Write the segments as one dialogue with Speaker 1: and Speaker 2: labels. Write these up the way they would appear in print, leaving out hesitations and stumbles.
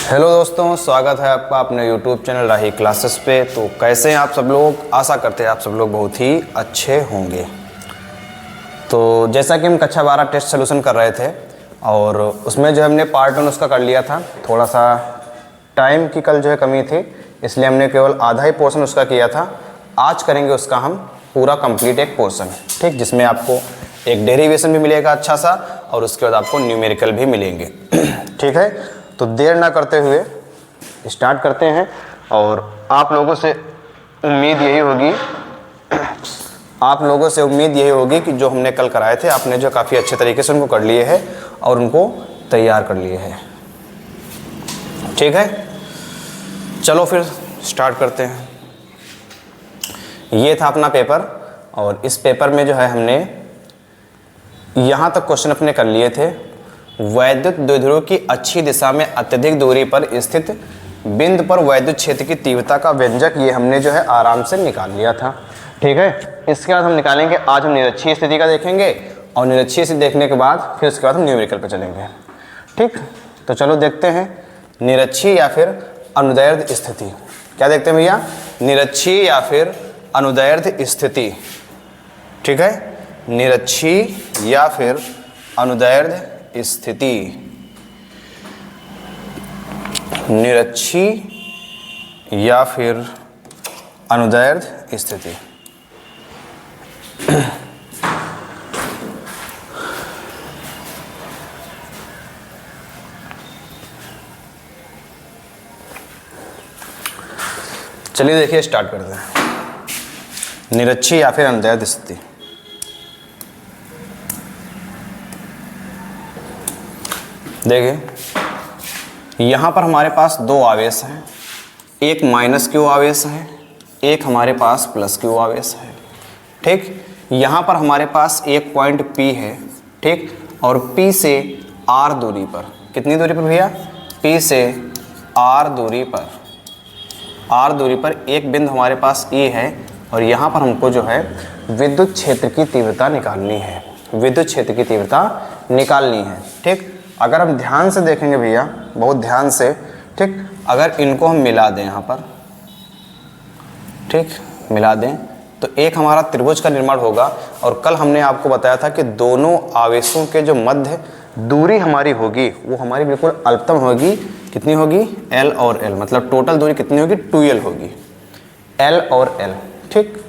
Speaker 1: Hello दोस्तों, स्वागत है आपका अपने YouTube चैनल राही क्लासेस पे। तो कैसे हैं आप सब लोग? आशा करते हैं आप सब लोग बहुत ही अच्छे होंगे। तो जैसा कि हम कक्षा 12 टेस्ट सोल्यूशन कर रहे थे और उसमें जो हमने पार्ट 1 उसका कर लिया था, थोड़ा सा टाइम की कल जो है कमी थी, इसलिए हमने केवल आधा ही पोर्शन उसका किया था। आज करेंगे उसका हम पूरा कंप्लीट एक पोर्शन, ठीक, जिसमें आपको एक डेरिवेशन भी मिलेगा अच्छा सा और उसके बाद आपको न्यूमेरिकल भी मिलेंगे। ठीक है, तो देर ना करते हुए स्टार्ट करते हैं। और आप लोगों से उम्मीद यही होगी कि जो हमने कल कराए थे आपने जो काफ़ी अच्छे तरीके से उनको कर लिए हैं और उनको तैयार कर लिए हैं। ठीक है, चलो फिर स्टार्ट करते हैं। ये था अपना पेपर और इस पेपर में जो है हमने यहाँ तक क्वेश्चन अपने कर लिए थे। वैद्युत द्विध्रुव की अच्छी दिशा में अत्यधिक दूरी पर स्थित बिंदु पर वैद्युत क्षेत्र की तीव्रता का व्यंजक, ये हमने जो है आराम से निकाल लिया था। ठीक है, इसके बाद हम निकालेंगे, आज हम निरक्षीय स्थिति का देखेंगे और निरक्षीय स्थिति देखने के बाद फिर उसके बाद हम न्यूमेरिकल पर चलेंगे। ठीक, तो चलो देखते हैं निरक्षीय या फिर अनुदैर्ध्य स्थिति। क्या देखते हैं भैया? निरक्षीय या फिर अनुदैर्ध्य स्थिति। ठीक है, निरक्षीय या फिर अनुदैर्ध्य स्थिति। निरक्षीय या फिर अनुदैर्ध्य स्थिति। चलिए देखिए, स्टार्ट करते हैं। निरक्षीय या फिर अनुदैर्ध्य स्थिति। देखिए, यहाँ पर हमारे पास दो आवेश हैं, एक माइनस क्यू आवेश है, एक हमारे पास प्लस क्यू आवेश है। ठीक, यहाँ पर हमारे पास एक पॉइंट P है, ठीक, और P से R दूरी पर, कितनी दूरी पर भैया? P से R दूरी पर एक बिंदु हमारे पास E है और यहाँ पर हमको जो है विद्युत क्षेत्र की तीव्रता निकालनी है। ठीक, अगर हम ध्यान से देखेंगे भैया, बहुत ध्यान से, ठीक, अगर इनको हम मिला दें यहाँ पर, ठीक, मिला दें तो एक हमारा त्रिभुज का निर्माण होगा। और कल हमने आपको बताया था कि दोनों आवेशों के जो मध्य दूरी हमारी होगी वो हमारी बिल्कुल अल्पतम होगी। कितनी होगी? L और L, मतलब टोटल दूरी कितनी होगी? 2L होगी, L और L। ठीक,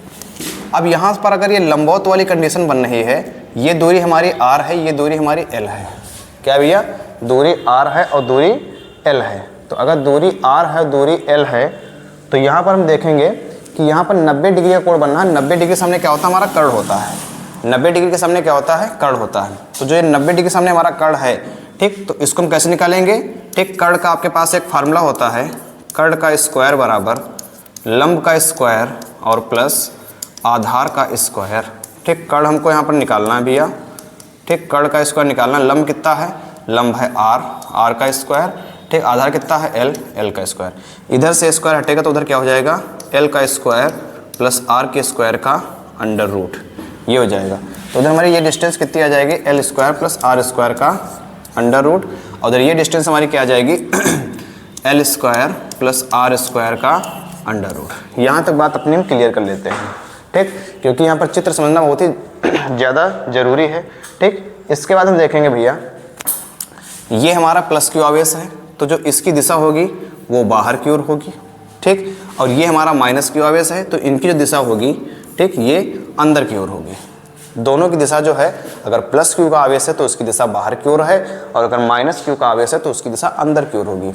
Speaker 1: अब यहाँ पर अगर ये लंबवत वाली कंडीशन बन रही है, ये दूरी हमारी R है, ये दूरी हमारी L है। क्या भैया? दूरी R है और दूरी L है। तो अगर दूरी R है दूरी L है तो यहाँ पर हम देखेंगे कि यहाँ पर 90 डिग्री का कोण बनना है। 90 डिग्री के सामने क्या होता है? हमारा कर्ण होता है। 90 डिग्री के सामने क्या होता है? कर्ण होता है। तो जो ये 90 डिग्री के सामने हमारा कर्ण है, ठीक, तो इसको हम कैसे निकालेंगे? ठीक, कर्ण का आपके पास एक फार्मूला होता है, कर्ण का स्क्वायर बराबर लंब का स्क्वायर और प्लस आधार का स्क्वायर। ठीक, कर्ण हमको यहाँ पर निकालना है भैया। ठीक, कर्ण का स्क्वायर निकालना, लंब कितना है? लंब है R का स्क्वायर, ठीक, आधार कितना है? L का स्क्वायर। इधर से स्क्वायर हटेगा तो उधर क्या हो जाएगा? L का स्क्वायर प्लस R के स्क्वायर का अंडर रूट, ये हो जाएगा। तो उधर हमारी ये डिस्टेंस कितनी आ जाएगी? L square plus R square का अंडर रूट, और उधर ये डिस्टेंस हमारी क्या आ जाएगी? L square plus R square का अंडर रूट। यहाँ तक बात अपनी हम क्लियर कर लेते हैं, ठीक, क्योंकि यहाँ पर चित्र समझना बहुत ही ज़्यादा ज़रूरी है। ठीक, इसके बाद हम देखेंगे भैया, ये हमारा प्लस क्यू आवेश है तो जो इसकी दिशा होगी वो बाहर की ओर होगी। ठीक, और ये हमारा माइनस क्यू आवेश है तो इनकी जो दिशा होगी, ठीक, ये अंदर की ओर होगी। दोनों की दिशा जो है, अगर प्लस क्यू का आवेश है तो उसकी दिशा बाहर की ओर है और अगर माइनस क्यू का आवेश है तो उसकी दिशा अंदर की ओर होगी।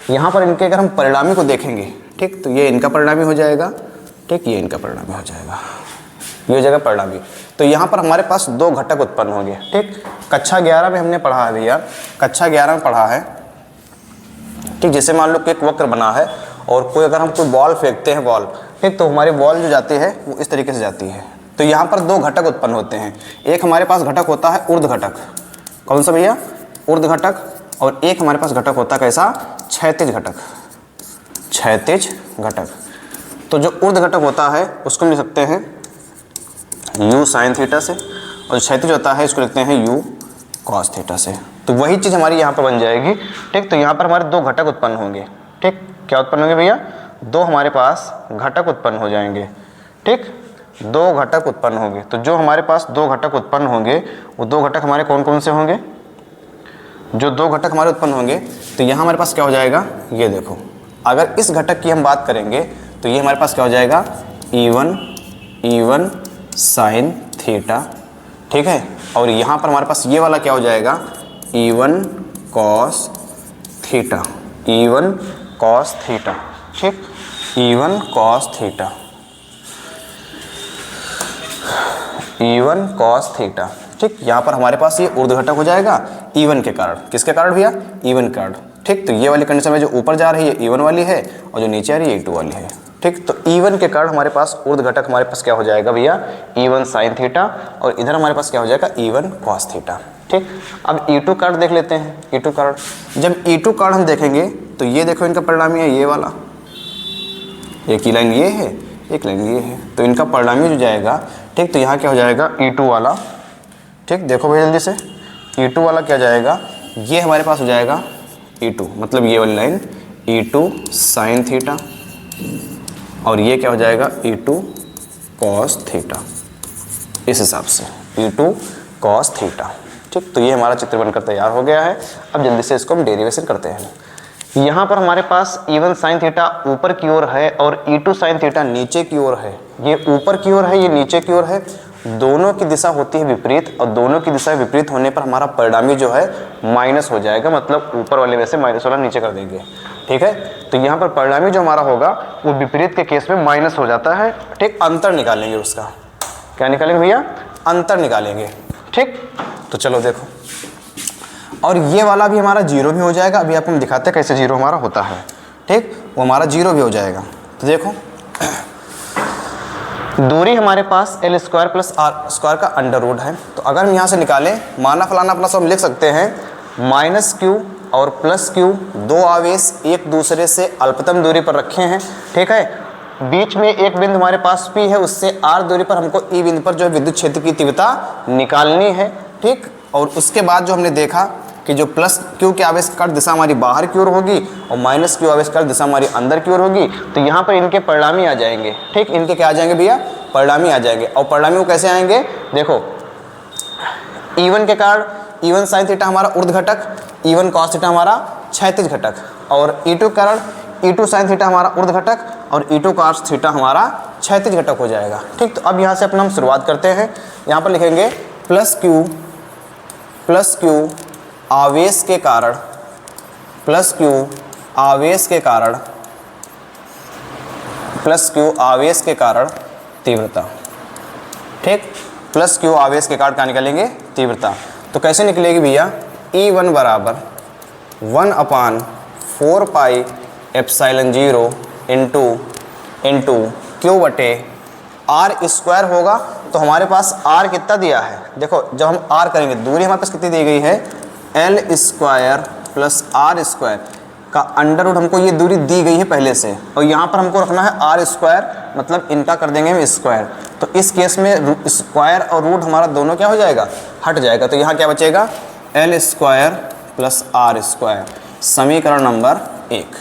Speaker 1: यहाँ पर इनके अगर हम परिणामी को देखेंगे, ठीक, तो ये इनका परिणामी हो जाएगा, ठीक, ये इनका परिणामी हो जाएगा, ये हो जाएगा परिणामी। तो यहाँ पर हमारे पास दो घटक उत्पन्न होंगे। ठीक, कक्षा 11 में हमने पढ़ा है भैया, कक्षा 11 में पढ़ा है, ठीक, जैसे मान लो कि एक वक्र बना है और कोई अगर हम कोई बॉल फेंकते हैं, बॉल, ठीक, तो हमारी बॉल जो जाती है वो इस तरीके से जाती है। तो यहाँ पर दो घटक उत्पन्न होते हैं। एक हमारे पास घटक होता है ऊर्ध्व घटक, कौन सा भैया? ऊर्ध्व घटक। और एक हमारे पास घटक होता है कैसा? क्षैतिज घटक, क्षैतिज घटक। तो जो ऊर्ध्व घटक होता है उसको लिख सकते हैं U sin थीटा से, और क्षैतिज होता है इसको लिखते हैं U कॉस थीटा से। तो वही चीज़ हमारी यहाँ पर बन जाएगी, ठीक। तो यहाँ पर हमारे दो घटक उत्पन्न होंगे, ठीक। क्या उत्पन्न होंगे भैया? दो हमारे पास घटक उत्पन्न हो जाएंगे, ठीक। दो घटक उत्पन्न होंगे। तो जो हमारे पास दो घटक उत्पन्न होंगे वो दो घटक हमारे कौन कौन से होंगे? जो दो घटक हमारे उत्पन्न होंगे तो यहाँ हमारे पास क्या हो जाएगा, ये देखो, अगर इस घटक की हम बात करेंगे तो ये हमारे पास क्या हो जाएगा, E1 साइन थीटा, ठीक है। और यहाँ पर हमारे पास ये वाला क्या हो जाएगा, E1 cos theta, E1 cos theta, ठीक। E1 cos theta, E1 cos theta, ठीक। यहाँ पर हमारे पास ये ऊर्ध्व घटक हो जाएगा E1 के कारण। किसके कारण भैया? E1 के कारण, ठीक। तो ये वाली कंडीशन में जो ऊपर जा रही है E1 वाली है और जो नीचे आ रही है E2 वाली है, ठीक। तो E1 के कारण हमारे पास ऊर्ध्व घटक हमारे पास क्या हो जाएगा भैया, E1 साइन थीटा, और इधर हमारे पास क्या हो जाएगा, E1 कॉस थीटा, ठीक। अब E2 कारण देख लेते हैं। E2 कारण, जब E2 कारण हम देखेंगे तो ये देखो इनका परिणामी है ये वाला, एक ही लाइन ये है, एक लाइन ये है, तो इनका परिणामी जो जाएगा, ठीक। तो यहाँ क्या हो जाएगा, E2 वाला, ठीक। देखो भैया जल्दी से, E2 वाला क्या जाएगा, ये हमारे पास हो जाएगा E2, मतलब ये वाली लाइन E2 साइन थीटा, और ये क्या हो जाएगा, E2 कॉस थीटा, इस हिसाब से E2 कॉस थीटा, ठीक। तो ये हमारा चित्र बनकर तैयार हो गया है। अब जल्दी से इसको हम डेरिवेशन करते हैं। यहाँ पर हमारे पास E1 साइन थीटा ऊपर की ओर है और E2 साइन थीटा नीचे की ओर है। ये ऊपर की ओर है, ये नीचे की ओर है, दोनों की दिशा होती है विपरीत, और दोनों की दिशा विपरीत होने पर हमारा परिणामी जो है माइनस हो जाएगा, मतलब ऊपर वाले में से माइनस वाला नीचे कर देंगे, ठीक है। तो यहाँ पर परिणामी जो हमारा होगा वो विपरीत के केस में माइनस हो जाता है, ठीक। अंतर निकालेंगे उसका, क्या निकालेंगे भैया, अंतर निकालेंगे, ठीक। तो चलो देखो, और ये वाला भी हमारा जीरो भी हो जाएगा। अभी आपको हम दिखाते हैं कैसे जीरो हमारा होता है, ठीक। वो हमारा जीरो भी हो जाएगा। तो देखो, दूरी हमारे पास L square plus R square का अंडर रूट है। तो अगर हम यहाँ से निकालें, माना फलाना अपना सब हम लिख सकते हैं, माइनस क्यू और प्लस क्यू, दो आवेश एक दूसरे से अल्पतम दूरी पर रखे हैं, ठीक है। बीच में एक बिंदु हमारे पास P है, उससे R दूरी पर हमको E बिंदु पर जो है विद्युत क्षेत्र की तीव्रता निकालनी है, ठीक। और उसके बाद जो हमने देखा कि जो प्लस क्यू के आवेश का दिशा हमारी बाहर की ओर होगी और माइनस क्यू आवेश का दिशा हमारी अंदर की ओर होगी। तो यहाँ पर इनके परिणामी आ जाएंगे, ठीक। इनके क्या आ जाएंगे भैया, परिणामी आ जाएंगे। और परिणामी वो कैसे आएंगे, देखो, E1 के कारण E1 साइन थीटा हमारा ऊर्ध्व घटक, E1 कॉस थीटा हमारा क्षैतिज घटक, और E2 के कारण E2 साइन थीटा हमारा ऊर्ध्व घटक और E2 कॉस थीटा हमारा क्षैतिज घटक हो जाएगा, ठीक। तो अब यहाँ से अपना हम शुरुआत करते हैं। यहाँ पर लिखेंगे प्लस क्यू आवेश के कारण, प्लस क्यू आवेश के कारण, प्लस क्यू आवेश के कारण तीव्रता, ठीक। प्लस क्यू आवेश के कारण क्या निकालेंगे, तीव्रता। तो कैसे निकलेगी भैया, E1 बराबर 1/4 पाई एप्सिलॉन 0 इंटू क्यू बटे R स्क्वायर होगा। तो हमारे पास R कितना दिया है, देखो जब हम R करेंगे, दूरी हमारे पास कितनी दी गई है, L square plus R square का अंडर रूट, हमको ये दूरी दी गई है पहले से, और यहाँ पर हमको रखना है R स्क्वायर, मतलब इनका कर देंगे हम स्क्वायर। तो इस केस में स्क्वायर और रूट हमारा दोनों क्या हो जाएगा, हट जाएगा। तो यहाँ क्या बचेगा, L square plus R square, समीकरण नंबर 1।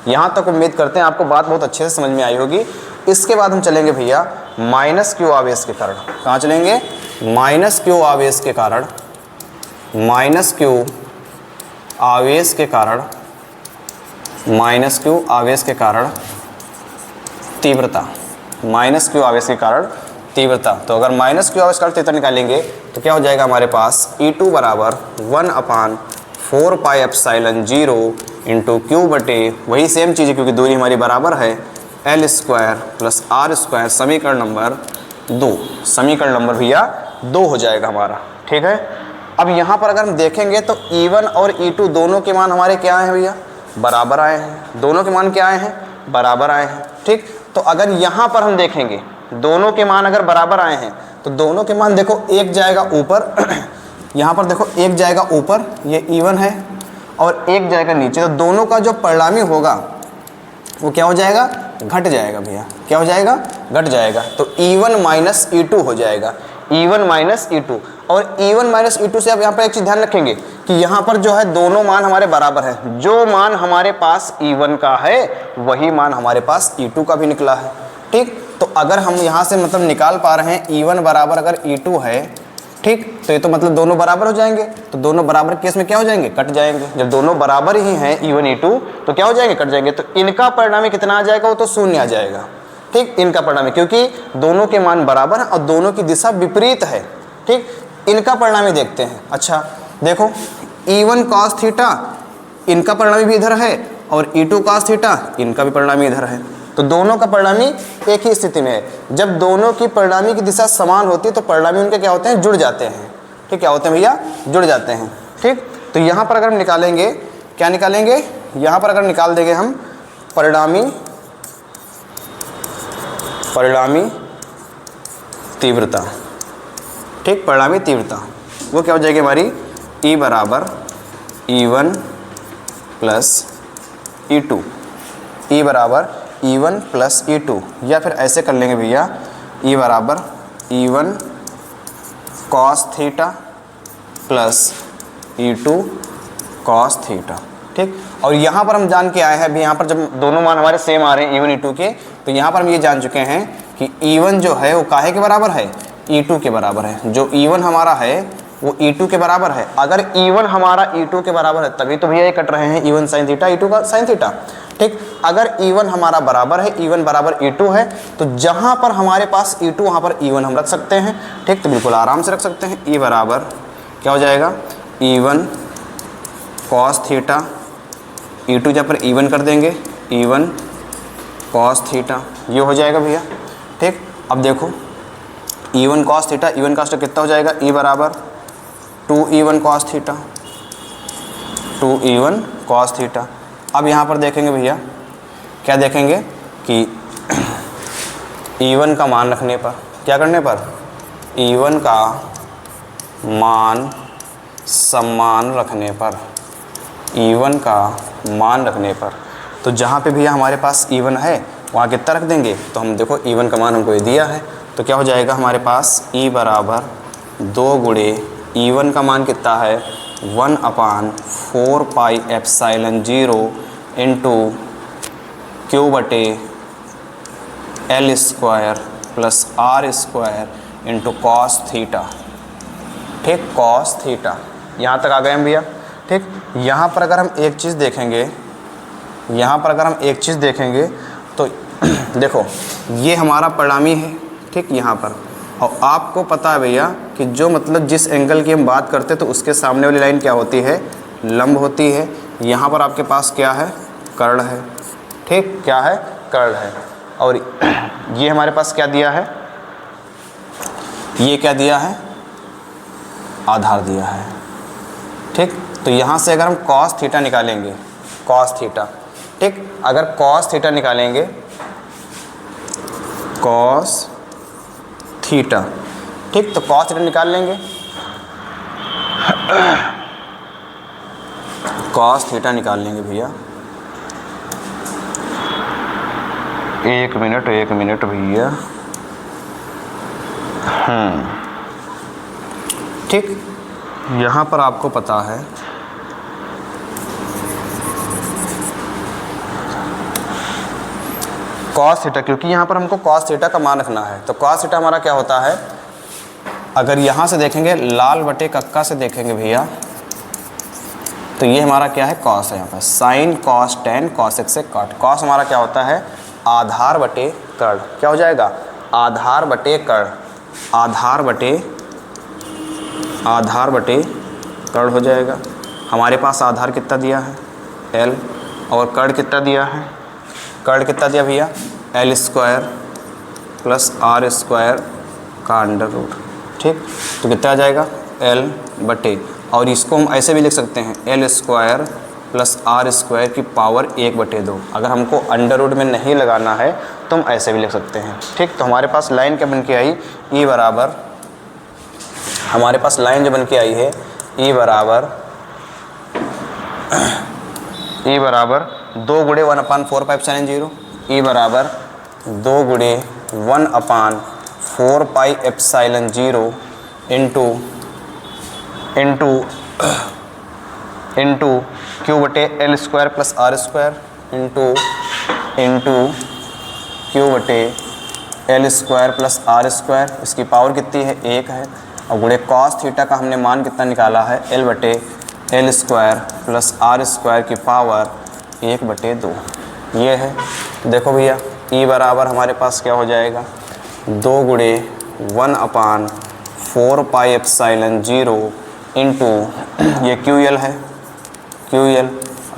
Speaker 1: यहाँ तक उम्मीद करते हैं आपको बात बहुत अच्छे से समझ में आई होगी। इसके बाद हम चलेंगे भैया माइनस क्यू आवेश के कारण। कहाँ चलेंगे, माइनस क्यू आवेश के कारण, माइनस क्यू आवेश के कारण, माइनस क्यू आवेश के कारण तीव्रता, माइनस क्यू आवेश के कारण तीव्रता। तो अगर माइनस क्यू आवेश के कारण तीव्रता निकालेंगे तो क्या हो जाएगा हमारे पास, E2 बराबर 1/4 पाई एप्सिलॉन 0 इंटू क्यू बटे, वही सेम चीज़ है क्योंकि दूरी हमारी बराबर है, L square plus R square, समीकरण नंबर 2। समीकरण नंबर भैया 2 हो जाएगा हमारा, ठीक है। अब यहाँ पर अगर हम देखेंगे तो E1 और E2 दोनों के मान हमारे क्या आए हैं भैया, बराबर आए हैं। दोनों के मान क्या आए हैं, बराबर आए हैं, ठीक। तो अगर यहाँ पर हम देखेंगे दोनों के मान अगर बराबर आए हैं तो दोनों के मान देखो, एक जाएगा ऊपर यहाँ पर देखो, एक जाएगा ऊपर, ये E1 है, और एक जाएगा नीचे। तो दोनों का जो परिणामी होगा वो क्या हो जाएगा, घट जाएगा भैया। क्या हो जाएगा, घट जाएगा। तो E1 माइनस E2 हो जाएगा, E1 माइनस E2। और E1 माइनस E2 से आप यहाँ पर एक चीज़ ध्यान रखेंगे कि यहाँ पर जो है दोनों मान हमारे बराबर है। जो मान हमारे पास E1 का है वही मान हमारे पास E2 का भी निकला है। ठीक, तो अगर हम यहाँ से मतलब निकाल पा रहे हैं E1 बराबर अगर E2 है, ठीक, तो ये तो मतलब दोनों बराबर हो जाएंगे। तो दोनों बराबर केस में क्या हो जाएंगे, कट जाएंगे। जब दोनों बराबर ही हैं E1 E2 तो क्या हो जाएंगे, कट जाएंगे। तो इनका परिणामी कितना आ जाएगा, वो तो शून्य आ जाएगा। ठीक, इनका परिणामी, क्योंकि दोनों के मान बराबर हैं और दोनों की दिशा विपरीत है। ठीक, इनका परिणामी देखते हैं। अच्छा देखो, E1 cos थीटा इनका परिणामी भी इधर है और E2 cos थीटा इनका भी परिणामी इधर है। तो दोनों का परिणामी एक ही स्थिति में है। जब दोनों की परिणामी की दिशा समान होती है तो परिणामी उनके क्या होते हैं, जुड़ जाते हैं। ठीक, क्या होते हैं भैया, जुड़ जाते हैं। ठीक, तो यहाँ पर अगर हम निकालेंगे, क्या निकालेंगे, यहाँ पर अगर निकाल देंगे हम परिणामी तीव्रता। ठीक, परिणामी तीव्रता वो क्या हो जाएगी हमारी, E बराबर E1 प्लस E2, E बराबर E1 प्लस E2, या फिर ऐसे कर लेंगे भैया, E बराबर E1 cos theta plus E2 cos theta. ठीक, और यहाँ पर हम जान के आए हैं अभी, यहाँ पर जब दोनों मान हमारे सेम आ रहे हैं E1 E2 के, तो यहाँ पर हम ये जान चुके हैं कि E1 जो है वो काहे के बराबर है, E2 के बराबर है। जो E1 हमारा है वो E2 के बराबर है। अगर E1 हमारा E2 के बराबर है तभी तो भैया ये कट रहे हैं, E1 sin थीटा E2 का sin थीटा। ठीक, अगर E1 हमारा बराबर है, E1 बराबर E2 है, तो जहाँ पर हमारे पास E2 वहाँ पर E1 हम रख सकते हैं। ठीक, तो बिल्कुल आराम से रख सकते हैं। E बराबर क्या हो जाएगा, E1 cos थीटा, E2 जहाँ पर E1 कर देंगे, E1 cos थीटा, ये हो जाएगा भैया। ठीक, अब देखो E1 cos theta, E1 cos theta कितना हो जाएगा, E बराबर 2E1 cos theta, 2E1 cos theta. अब यहाँ पर देखेंगे भैया, क्या देखेंगे कि E1 का मान रखने पर, क्या करने पर, E1 का मान समान रखने पर, E1 का मान रखने पर, तो जहाँ पे भैया हमारे पास E1 है वहाँ कितना रख देंगे। तो हम देखो E1 का मान हमको ये दिया है, तो क्या हो जाएगा हमारे पास, E बराबर 2 गुणे E1 का मान कितना है, 1/4 पाई एप्सिलॉन 0 इंटू Q बटे L square plus R square into cos theta. ठीक, कॉस थीटा, यहाँ तक आ गए हम भैया। ठीक, यहाँ पर अगर हम एक चीज़ देखेंगे, यहाँ पर अगर हम एक चीज़ देखेंगे तो देखो ये हमारा परिणामी है। ठीक, यहाँ पर, और आपको पता है भैया कि जो मतलब जिस एंगल की हम बात करते हैं तो उसके सामने वाली लाइन क्या होती है, लंब होती है। यहाँ पर आपके पास क्या है, कर्ण है। ठीक, क्या है, कर्ण है। और ये हमारे पास क्या दिया है, ये क्या दिया है, आधार दिया है। ठीक, तो यहाँ से अगर हम cos थीटा निकालेंगे, cos थीटा, ठीक, अगर cos थीटा निकालेंगे, cos थीटा, ठीक, तो cos थीटा निकाल लेंगे, cos थीटा निकाल लेंगे भैया। एक मिनट भैया। ठीक, यहाँ पर आपको पता है cos थीटा, क्योंकि यहाँ पर हमको cos थीटा का मान रखना है। तो cos थीटा हमारा क्या होता है, अगर यहाँ से देखेंगे लाल बटे कक्का से देखेंगे भैया, तो ये हमारा क्या है, cos है। यहाँ पर sin cos tan cos x से cot, cos हमारा क्या होता है, आधार बटे कर्ण। क्या हो जाएगा, आधार बटे कर्ण, आधार बटे कर्ण हो जाएगा। हमारे पास आधार कितना दिया है, L, और कर्ण कितना दिया है, कर्ण कितना दिया भैया, L square plus R square का अंडर रूट। ठीक, तो कितना आ जाएगा, L बटे, और इसको हम ऐसे भी लिख सकते हैं, L square plus R square की पावर 1/2। अगर हमको अंडर रूट में नहीं लगाना है तो हम ऐसे भी लिख सकते हैं। ठीक, तो हमारे पास लाइन क्या बन के आई, E बराबर, हमारे पास लाइन जो बन के आई है E बराबर 2 गुणे 1/4 पाई एप्सिलॉन 0, E बराबर 2 गुणे 1/4 pi epsilon 0 into into Q बटे L square plus R square into Q बटे L square plus R square, इसकी पावर कितनी है 1 है, और गुणे कॉस थीटा का हमने मान कितना निकाला है एल बटे L square plus R square की पावर 1/2 ये है। देखो भैया ई बराबर हमारे पास क्या हो जाएगा 2 गुणे 1/4 पाई एप्सिलॉन 0 इंटू ये क्यू एल है तो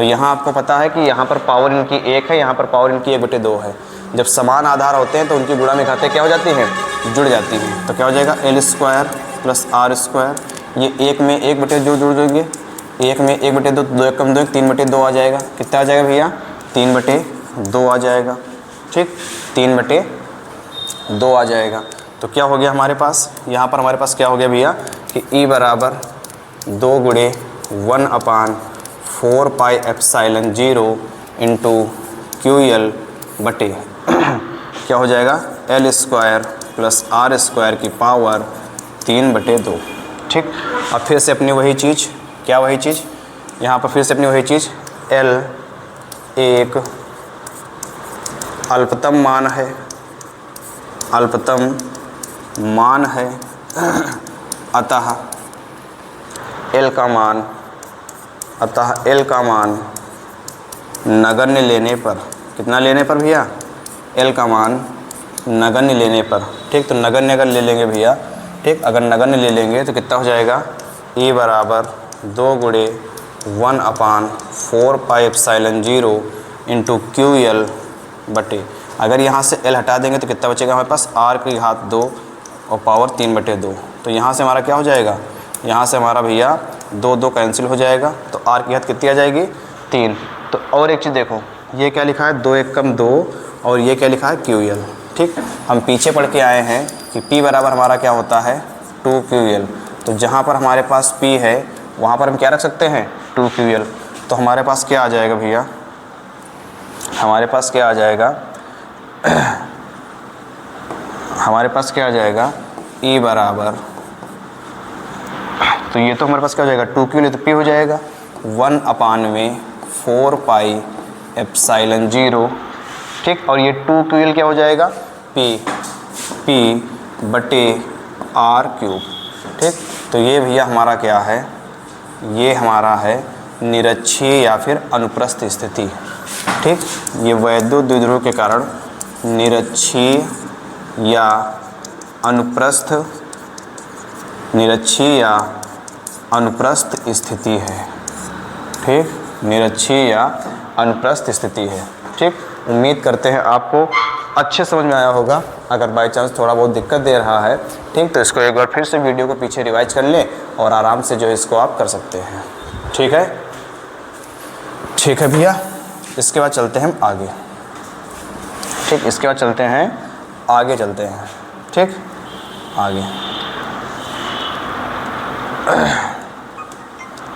Speaker 1: यहाँ आपको पता है कि यहाँ पर पावर इनकी 1 है, यहाँ पर पावर इनकी 1/2 है। जब समान आधार होते हैं तो उनकी गुणा में घातें क्या हो जाती हैं, जुड़ जाती हैं। तो क्या हो जाएगा L square plus R square, ये 1 में 1/2 जुड़ जाएंगे, 1 में 1/2, 2 1 कम 2 1 3/2 आ जाएगा। कितना आ जाएगा भैया 3/2 आ जाएगा। ठीक 3/2 आ जाएगा। तो क्या हो गया हमारे पास, यहाँ पर हमारे पास क्या हो गया भैया कि ई बराबर 2 गुणे 1/4 pi epsilon 0 into Q L बटे क्या हो जाएगा L square plus R square की पावर 3/2। ठीक, अब फिर से अपनी वही चीज़, क्या वही चीज़, यहाँ पर फिर से अपनी वही चीज़, एल एक अल्पतम मान है, अतः एल का मान नगण्य लेने पर, कितना लेने पर भैया, एल का मान नगण्य लेने पर। ठीक, तो नगण्य अगर ले लेंगे भैया, ठीक, अगर नगण्य ले लेंगे तो कितना हो जाएगा ई बराबर 2 गुणे 1/4 pi epsilon 0 into Q L बटे, अगर यहाँ से एल हटा देंगे तो कितना बचेगा हमारे पास आर की घात 2 और पावर 3/2। तो यहाँ से हमारा क्या हो जाएगा, यहाँ से हमारा भैया 2 कैंसिल हो जाएगा, तो आर की घात कितनी आ जाएगी 3। तो और एक चीज़ देखो, ये क्या लिखा है 2 1 कम 2 और ये क्या लिखा है क्यू एल। ठीक, हम पीछे पढ़ के आए हैं कि P बराबर हमारा क्या होता है 2QL। तो जहाँ पर हमारे पास P है वहाँ पर हम क्या रख सकते हैं 2QL। तो हमारे पास क्या आ जाएगा भैया, हमारे पास क्या आ जाएगा E बराबर, तो ये तो हमारे पास क्या हो जाएगा 2QL, तो P हो जाएगा 1/4 पाई एप्सिलॉन 0। ठीक, और ये 2QL क्या हो जाएगा P बटे R क्यूब। ठीक, तो ये भैया हमारा क्या है, ये हमारा है निरक्षीय या फिर अनुप्रस्थ स्थिति। ठीक, ये वैद्युत द्विध्रुव के कारण निरक्षीय या अनुप्रस्थ स्थिति है। ठीक, निरक्षीय या अनुप्रस्थ स्थिति है। ठीक, उम्मीद करते हैं आपको अच्छे समझ में आया होगा। अगर बाई चांस थोड़ा बहुत दिक्कत दे रहा है, ठीक, तो इसको एक बार फिर से वीडियो को पीछे रिवाइज कर लें और आराम से जो है इसको आप कर सकते हैं। ठीक है, ठीक है भैया, इसके बाद चलते हैं हम आगे। ठीक, इसके बाद चलते हैं आगे, चलते हैं। ठीक, आगे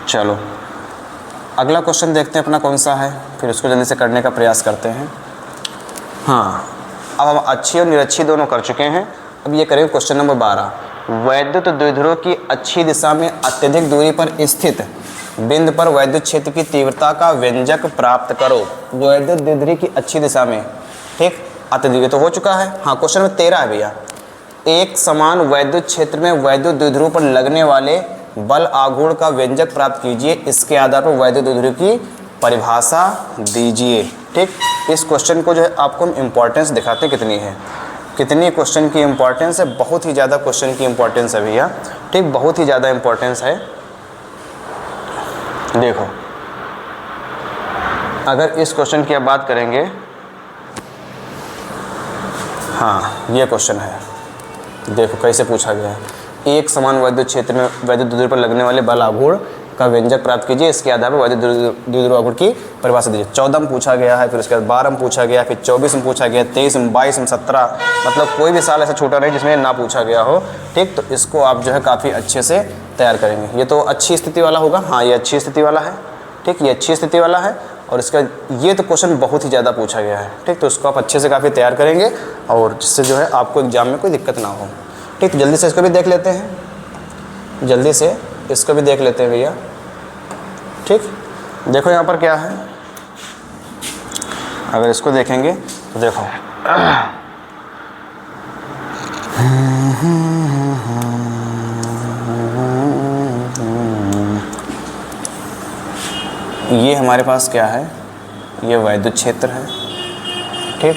Speaker 1: चलो अगला क्वेश्चन देखते हैं अपना कौन सा है, फिर उसको जल्दी से करने का प्रयास करते हैं। हाँ, अब हम अच्छी और निरक्षी दोनों कर चुके हैं। अब ये करेंगे क्वेश्चन नंबर 12। वैद्युत द्विध्रुव की अच्छी दिशा में अत्यधिक दूरी पर स्थित बिंदु पर वैद्युत क्षेत्र की तीव्रता का व्यंजक प्राप्त करो। वैद्युत द्विध्रुव की अच्छी दिशा में, ठीक, अत्यधिक तो हो चुका है। हाँ, क्वेश्चन नंबर 13 है भैया। एक समान वैद्युत क्षेत्र में वैद्युत द्विध्रुव पर लगने वाले बल आघूर्ण का व्यंजक प्राप्त कीजिए। इसके आधार पर वैद्युत द्विध्रुव की परिभाषा दीजिए। ठीक, इस क्वेश्चन को जो है आपको हम इम्पोर्टेंस दिखाते हैं कितनी है, कितनी क्वेश्चन की इम्पोर्टेंस है। बहुत ही ज़्यादा क्वेश्चन की इम्पोर्टेंस है भैया। ठीक, बहुत ही ज़्यादा इम्पोर्टेंस है। देखो, अगर इस क्वेश्चन की आप बात करेंगे, हाँ ये क्वेश्चन है, देखो कैसे पूछा गया है। एक समान वैद्युत क्षेत्र में वैद्युत द्विध्रुव पर लगने वाले बल आघूर्ण का व्यंजक प्राप्त कीजिए। इसके आधार पर वैद्युत द्विध्रुव आघूर्ण की परिभाषा दीजिए। 14 में पूछा गया है, फिर उसके बाद 12 में पूछा गया, फिर 24 में पूछा गया, 23 में, 22 में, 17, मतलब कोई भी साल ऐसा छूटा नहीं जिसमें ना पूछा गया हो। ठीक, तो इसको आप जो है काफ़ी अच्छे से तैयार करेंगे। ये तो अच्छी स्थिति वाला होगा। हाँ, ये अच्छी स्थिति वाला है। ठीक, ये अच्छी स्थिति वाला है। और इसका ये तो क्वेश्चन बहुत ही ज़्यादा पूछा गया है। ठीक, तो इसको आप अच्छे से काफ़ी तैयार करेंगे और जिससे जो है आपको एग्जाम में कोई दिक्कत ना हो। ठीक, तो जल्दी से इसको भी देख लेते हैं, जल्दी से इसको भी देख लेते हैं भैया। ठीक, देखो यहाँ पर क्या है, अगर इसको देखेंगे तो देखो ये हमारे पास क्या है, ये वैद्युत क्षेत्र है। ठीक,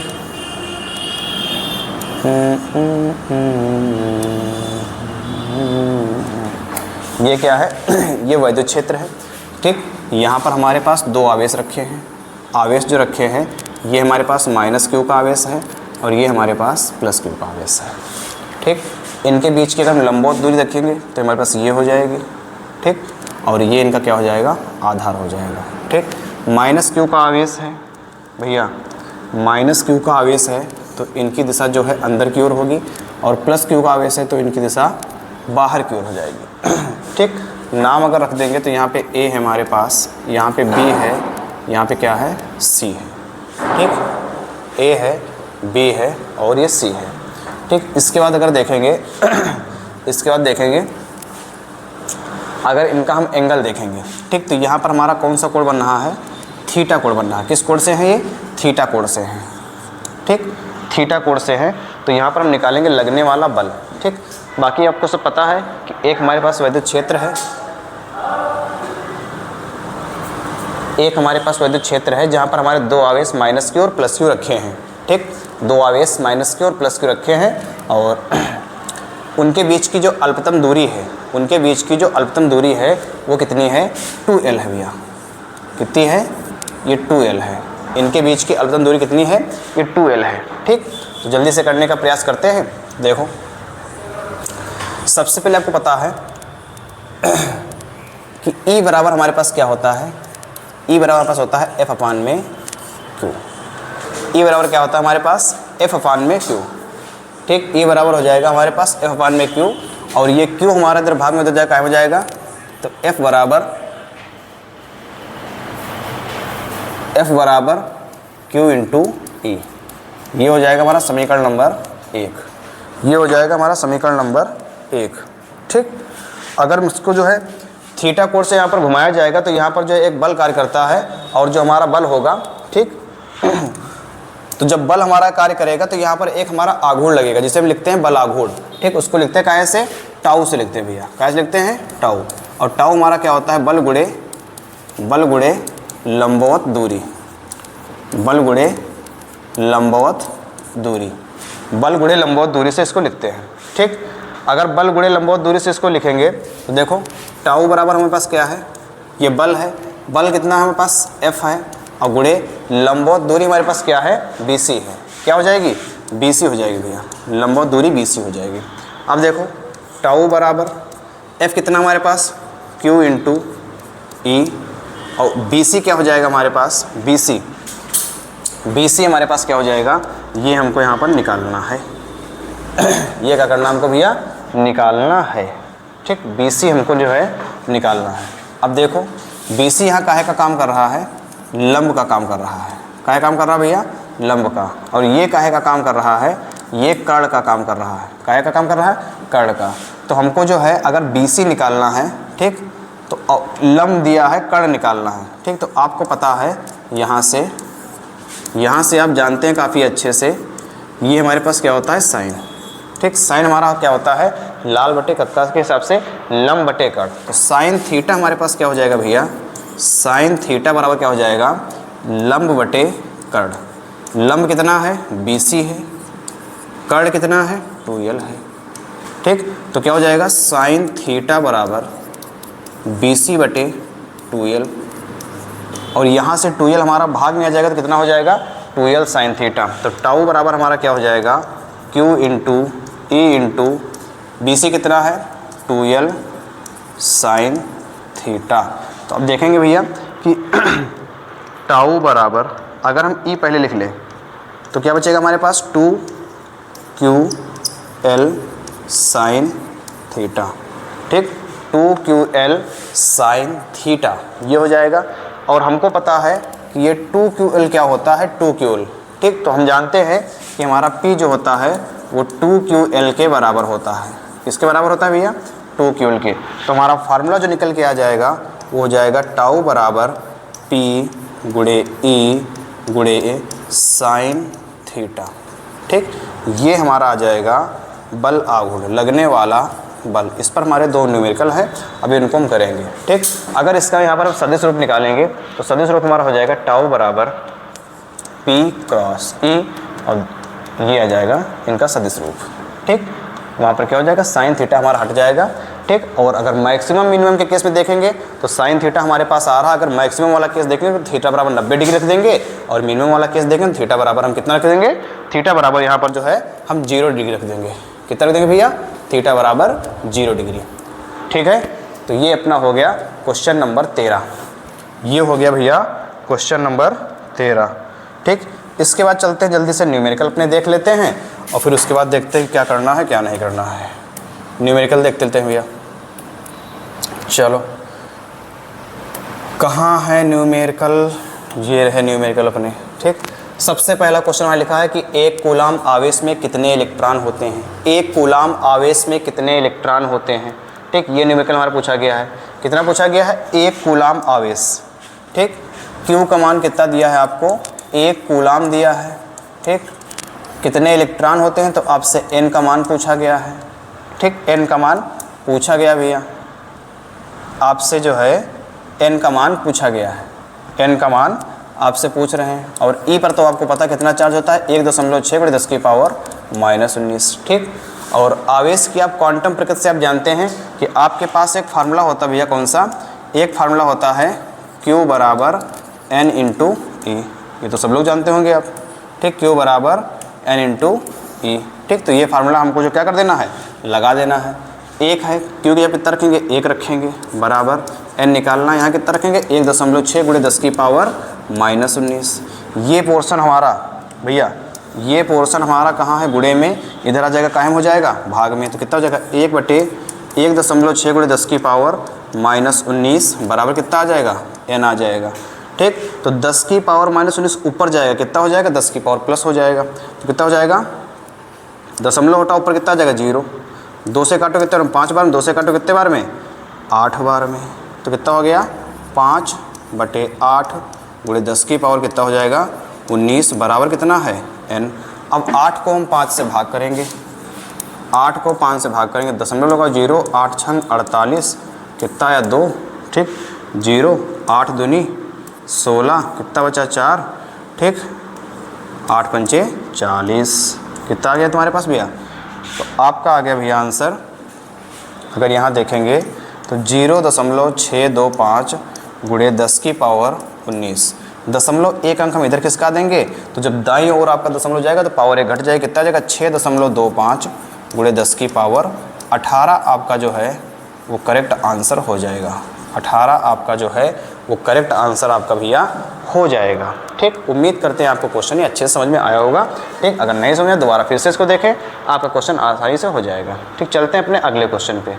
Speaker 1: ये क्या है ये वैद्युत क्षेत्र है। ठीक, यहाँ पर हमारे पास दो आवेश रखे हैं। आवेश जो रखे हैं ये हमारे पास -q का आवेश है और ये हमारे पास +q का आवेश है। ठीक, इनके बीच की अगर हम लंबवत दूरी रखेंगे तो हमारे पास ये हो जाएगी। ठीक, और ये इनका क्या हो जाएगा, आधार हो जाएगा। ठीक, -q का आवेश है भैया, -q का आवेश है तो इनकी दिशा जो है अंदर की ओर होगी, और +q का आवेश है तो इनकी दिशा बाहर की ओर हो जाएगी। ठीक, नाम अगर रख देंगे तो यहाँ पे A है हमारे पास, यहाँ पे B है, यहाँ पे क्या है, C है। ठीक, A है, B है और ये C है। ठीक, इसके बाद अगर देखेंगे इसके बाद देखेंगे अगर इनका हम एंगल देखेंगे। ठीक, तो यहाँ पर हमारा कौन सा कोण बन रहा है, थीटा कोण बन रहा है। किस कोण से है ये, थीटा कोण से है। ठीक, थीटा कोण से है तो यहाँ पर हम निकालेंगे लगने वाला बल। ठीक, बाकी आपको सब पता है कि एक हमारे पास वैद्युत क्षेत्र है, एक हमारे पास वैद्युत क्षेत्र है जहाँ पर हमारे दो आवेश -q और +q रखे हैं। ठीक, दो आवेश -q और +q रखे हैं और उनके बीच की जो अल्पतम दूरी है, उनके बीच की जो अल्पतम दूरी है वो कितनी है, 2l है भैया। कितनी है, ये 2l है। इनके बीच की अल्पतम दूरी कितनी है, ये 2l है। ठीक, तो जल्दी से करने का प्रयास करते हैं। देखो सबसे पहले आपको पता है कि E बराबर हमारे पास क्या होता है, E बराबर हमारे पास होता है F/q। E बराबर क्या होता है हमारे पास, F/q। ठीक, E बराबर हो जाएगा हमारे पास F/q और ये Q हमारा इधर भाग में उधर जाएगा, हो जाएगा तो F बराबर Q × E। ये हो जाएगा हमारा समीकरण नंबर 1। ये हो जाएगा हमारा समीकरण नंबर 1। ठीक, अगर इसको जो है थीटा कोण से यहाँ पर घुमाया जाएगा तो यहाँ पर जो है एक बल कार्य करता है और जो हमारा बल होगा, ठीक तो जब बल हमारा कार्य करेगा तो यहाँ पर एक हमारा आघूर्ण लगेगा जिसे हम लिखते हैं बल आघूर्ण। ठीक, उसको लिखते हैं काहे से, टाउ से लिखते हैं भैया। काहे से लिखते हैं, टाउ। और टाउ हमारा क्या होता है, बल गुणे लंबवत दूरी। बल गुणे लंबवत दूरी, बल गुणे लंबवत दूरी से इसको लिखते हैं। ठीक, अगर बल गुणे लंबवत दूरी से इसको लिखेंगे तो देखो टाउ बराबर हमारे पास क्या है, ये बल है। बल कितना है हमारे पास, F है, और गुणे लंबवत दूरी हमारे पास क्या है, BC है। क्या हो जाएगी, BC हो जाएगी भैया, लंबवत दूरी BC हो जाएगी। अब देखो टाउ बराबर F कितना हमारे पास, Q × E और BC क्या हो जाएगा हमारे पास, BC हमारे पास क्या हो जाएगा, ये हमको यहाँ पर निकालना है। ये क्या करना हमको भैया, निकालना है। ठीक, BC हमको जो है निकालना है। अब देखो BC यहाँ काहे का काम कर रहा है, लंब का काम कर रहा है। काहे काम कर रहा है भैया, लंब का। और ये काहे का काम कर रहा है, ये कर्ण का काम कर रहा है। काहे का काम कर रहा है, कर्ण का। तो हमको जो है अगर BC निकालना है, ठीक, तो लंब दिया है, कर्ण निकालना है। ठीक, तो आपको पता है यहाँ से आप जानते हैं काफ़ी अच्छे से, ये हमारे पास क्या होता है, साइन। ठीक, साइन हमारा क्या होता है, लाल बटे कक्का के हिसाब से लंब बटे कर्ण। तो साइन थीटा हमारे पास क्या हो जाएगा भैया, साइन थीटा बराबर क्या हो जाएगा, लंब बटे कर्ण। लंब कितना है, BC है, कर्ण कितना है, 2l है। ठीक, तो क्या हो जाएगा, साइन थीटा बराबर BC बटे 2l, और यहाँ से 2l हमारा भाग में आ जाएगा तो कितना हो जाएगा, 2l साइन थीटा। तो टाउ बराबर हमारा क्या हो जाएगा, Q × E × BC कितना है, 2l साइन थीटा। तो अब देखेंगे भैया कि टाउ बराबर अगर हम E पहले लिख लें तो क्या बचेगा हमारे पास, 2QL साइन थीटा। ठीक, 2QL साइन थीटा ये हो जाएगा। और हमको पता है कि ये 2QL क्या होता है, 2QL। ठीक, तो हम जानते हैं कि हमारा P जो होता है वो 2QL के बराबर होता है। किसके बराबर होता है भैया, 2 क्यूल के। तो हमारा फार्मूला जो निकल के आ जाएगा वो हो जाएगा टाउ बराबर P गुणे E गुणे साइन थीटा। ठीक, ये हमारा आ जाएगा बल आघूर्ण, लगने वाला बल। इस पर हमारे 2 न्यूमेरिकल है, अभी इनको हम करेंगे। ठीक, अगर इसका यहाँ पर हम सदिश रूप निकालेंगे तो सदिश रूप हमारा हो जाएगा टाउ बराबर P क्रॉस E और ये आ जाएगा इनका सदिश रूप। ठीक, वहाँ पर क्या हो जाएगा, साइन थीटा हमारा हट जाएगा। ठीक, और अगर मैक्सिमम मिनिमम के केस में देखेंगे तो साइन थीटा हमारे पास आ रहा। अगर मैक्सिमम वाला केस देखेंगे तो थीटा बराबर 90 डिग्री रख देंगे, और मिनिमम वाला केस देखेंगे तो थीटा बराबर हम कितना रख देंगे, थीटा बराबर यहाँ पर जो है हम 0 डिग्री रख देंगे। कितना रख देंगे भैया, थीटा बराबर 0 डिग्री। ठीक है, तो ये अपना हो गया क्वेश्चन नंबर 13। ये हो गया भैया क्वेश्चन नंबर 13। ठीक, इसके बाद चलते हैं जल्दी से न्यूमेरिकल अपने देख लेते हैं, और फिर उसके बाद देखते हैं क्या करना है क्या नहीं करना है। न्यूमेरिकल देख लेते हैं भैया। चलो, कहाँ है न्यूमेरिकल, ये रहे न्यूमेरिकल अपने। ठीक, सबसे पहला क्वेश्चन वहाँ लिखा है कि 1 कूलाम आवेश में कितने इलेक्ट्रॉन होते हैं। 1 कूलाम आवेश में कितने इलेक्ट्रॉन होते हैं। ठीक, ये न्यूमेरिकल हमारा पूछा गया है। कितना पूछा गया है, 1 कूलाम आवेश। ठीक, क्यू का मान कितना दिया है आपको, 1 कूलाम दिया है। ठीक, कितने इलेक्ट्रॉन होते हैं तो आपसे n का मान पूछा गया है। ठीक, n का मान पूछा गया भैया, आपसे जो है n का मान पूछा गया है। n का मान आपसे पूछ रहे हैं, और E पर तो आपको पता कितना चार्ज होता है, 1.6 × 10 की पावर -19। ठीक, और आवेश की आप क्वांटम प्रकृति से आप जानते हैं कि आपके पास एक फार्मूला होता है भैया, कौन सा, एक फार्मूला होता है Q बराबर N × E। ये तो सब लोग जानते होंगे आप। ठीक, Q बराबर N × E। ठीक, तो ये फार्मूला हमको जो क्या कर देना है, लगा देना है। एक है Q की जब कितना रखेंगे, 1 रखेंगे, बराबर N निकालना है, यहाँ कितना रखेंगे, 1.6 × 10 की पावर -19। ये पोर्शन हमारा भैया, ये पोर्शन हमारा कहाँ है, गुणे में, इधर आ जाएगा, कायम हो जाएगा भाग में, तो कितना हो जाएगा, 1/1.6 × 10 की पावर -19 बराबर कितना आ जाएगा, N आ जाएगा। ठीक, तो 10 की पावर -19 ऊपर जाएगा, कितना हो जाएगा, 10 की पावर प्लस हो जाएगा, तो कितना हो जाएगा, दशमलव हटा ऊपर कितना आ जाएगा, 0। 2 से काटो कितने, 5 बार में, 2 से काटो कितने बार में, 8 बार में, तो कितना हो गया, 5/8 × 10 की पावर कितना हो जाएगा, 19 बराबर कितना है, n। अब 8 को हम 5 से भाग करेंगे, 8 को 5 से भाग करेंगे, दशमलव लगा 0, 8 × 48 कितना आया, 2। ठीक, 0, 8 दूनी 16, कितना बचा, 4। ठीक, 8 पंचे 40, कितना आ गया तुम्हारे पास भैया, तो आपका आ गया भैया आंसर। अगर यहाँ देखेंगे तो 0.625 × 10 की पावर 19। दशमलव 1 अंक हम इधर खिसका देंगे, तो जब दाईं ओर आपका दशमलव जाएगा तो पावर 1 घट जाएगा, कितना जाएगा, 6.25 × 10 की पावर 18 आपका जो है वो करेक्ट आंसर हो जाएगा। 18 आपका जो है वो करेक्ट आंसर आपका भैया हो जाएगा। ठीक, उम्मीद करते हैं आपको क्वेश्चन ये अच्छे से समझ में आया होगा। ठीक, अगर नहीं समझ में दोबारा फिर से इसको देखें, आपका क्वेश्चन आसानी से हो जाएगा। ठीक, चलते हैं अपने अगले क्वेश्चन पे।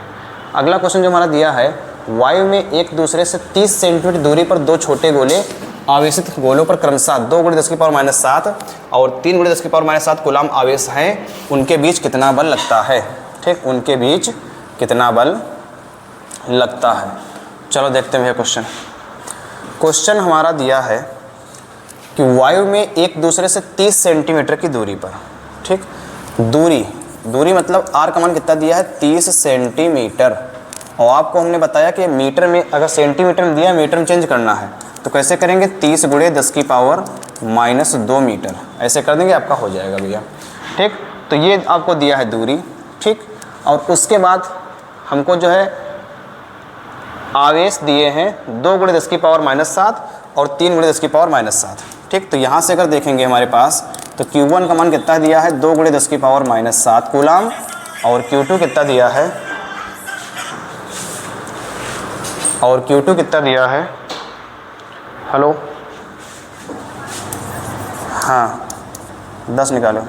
Speaker 1: अगला क्वेश्चन जो हमारा दिया है, वायु में एक दूसरे से 30 सेंटीमीटर दूरी पर 2 छोटे गोले आवेशित गोलों पर क्रमशः 2 × 10 की पावर -7 और 3 × 10 की पावर -7 कूलाम आवेश हैं, उनके बीच कितना बल लगता है। ठीक, उनके बीच कितना बल लगता है। चलो देखते हैं भैया क्वेश्चन। क्वेश्चन हमारा दिया है कि वायु में एक दूसरे से 30 सेंटीमीटर की दूरी पर, ठीक, दूरी मतलब r का मान कितना दिया है, 30 सेंटीमीटर, और आपको हमने बताया कि मीटर में, अगर सेंटीमीटर में दिया है मीटर में चेंज करना है तो कैसे करेंगे, 30 × 10 की पावर -2 मीटर, ऐसे कर देंगे, आपका हो जाएगा भैया। ठीक, तो ये आपको दिया है दूरी। ठीक, और उसके बाद हमको जो है आवेश दिए हैं 2 × 10 की पावर -7 और 3 × 10 की पावर -7। ठीक, तो यहाँ से अगर देखेंगे हमारे पास तो Q1 का मान कितना दिया है, 2 × 10 की पावर -7 कूलाम, और Q2 कितना दिया है, और Q2 कितना दिया है, हेलो, हाँ 10 निकालो।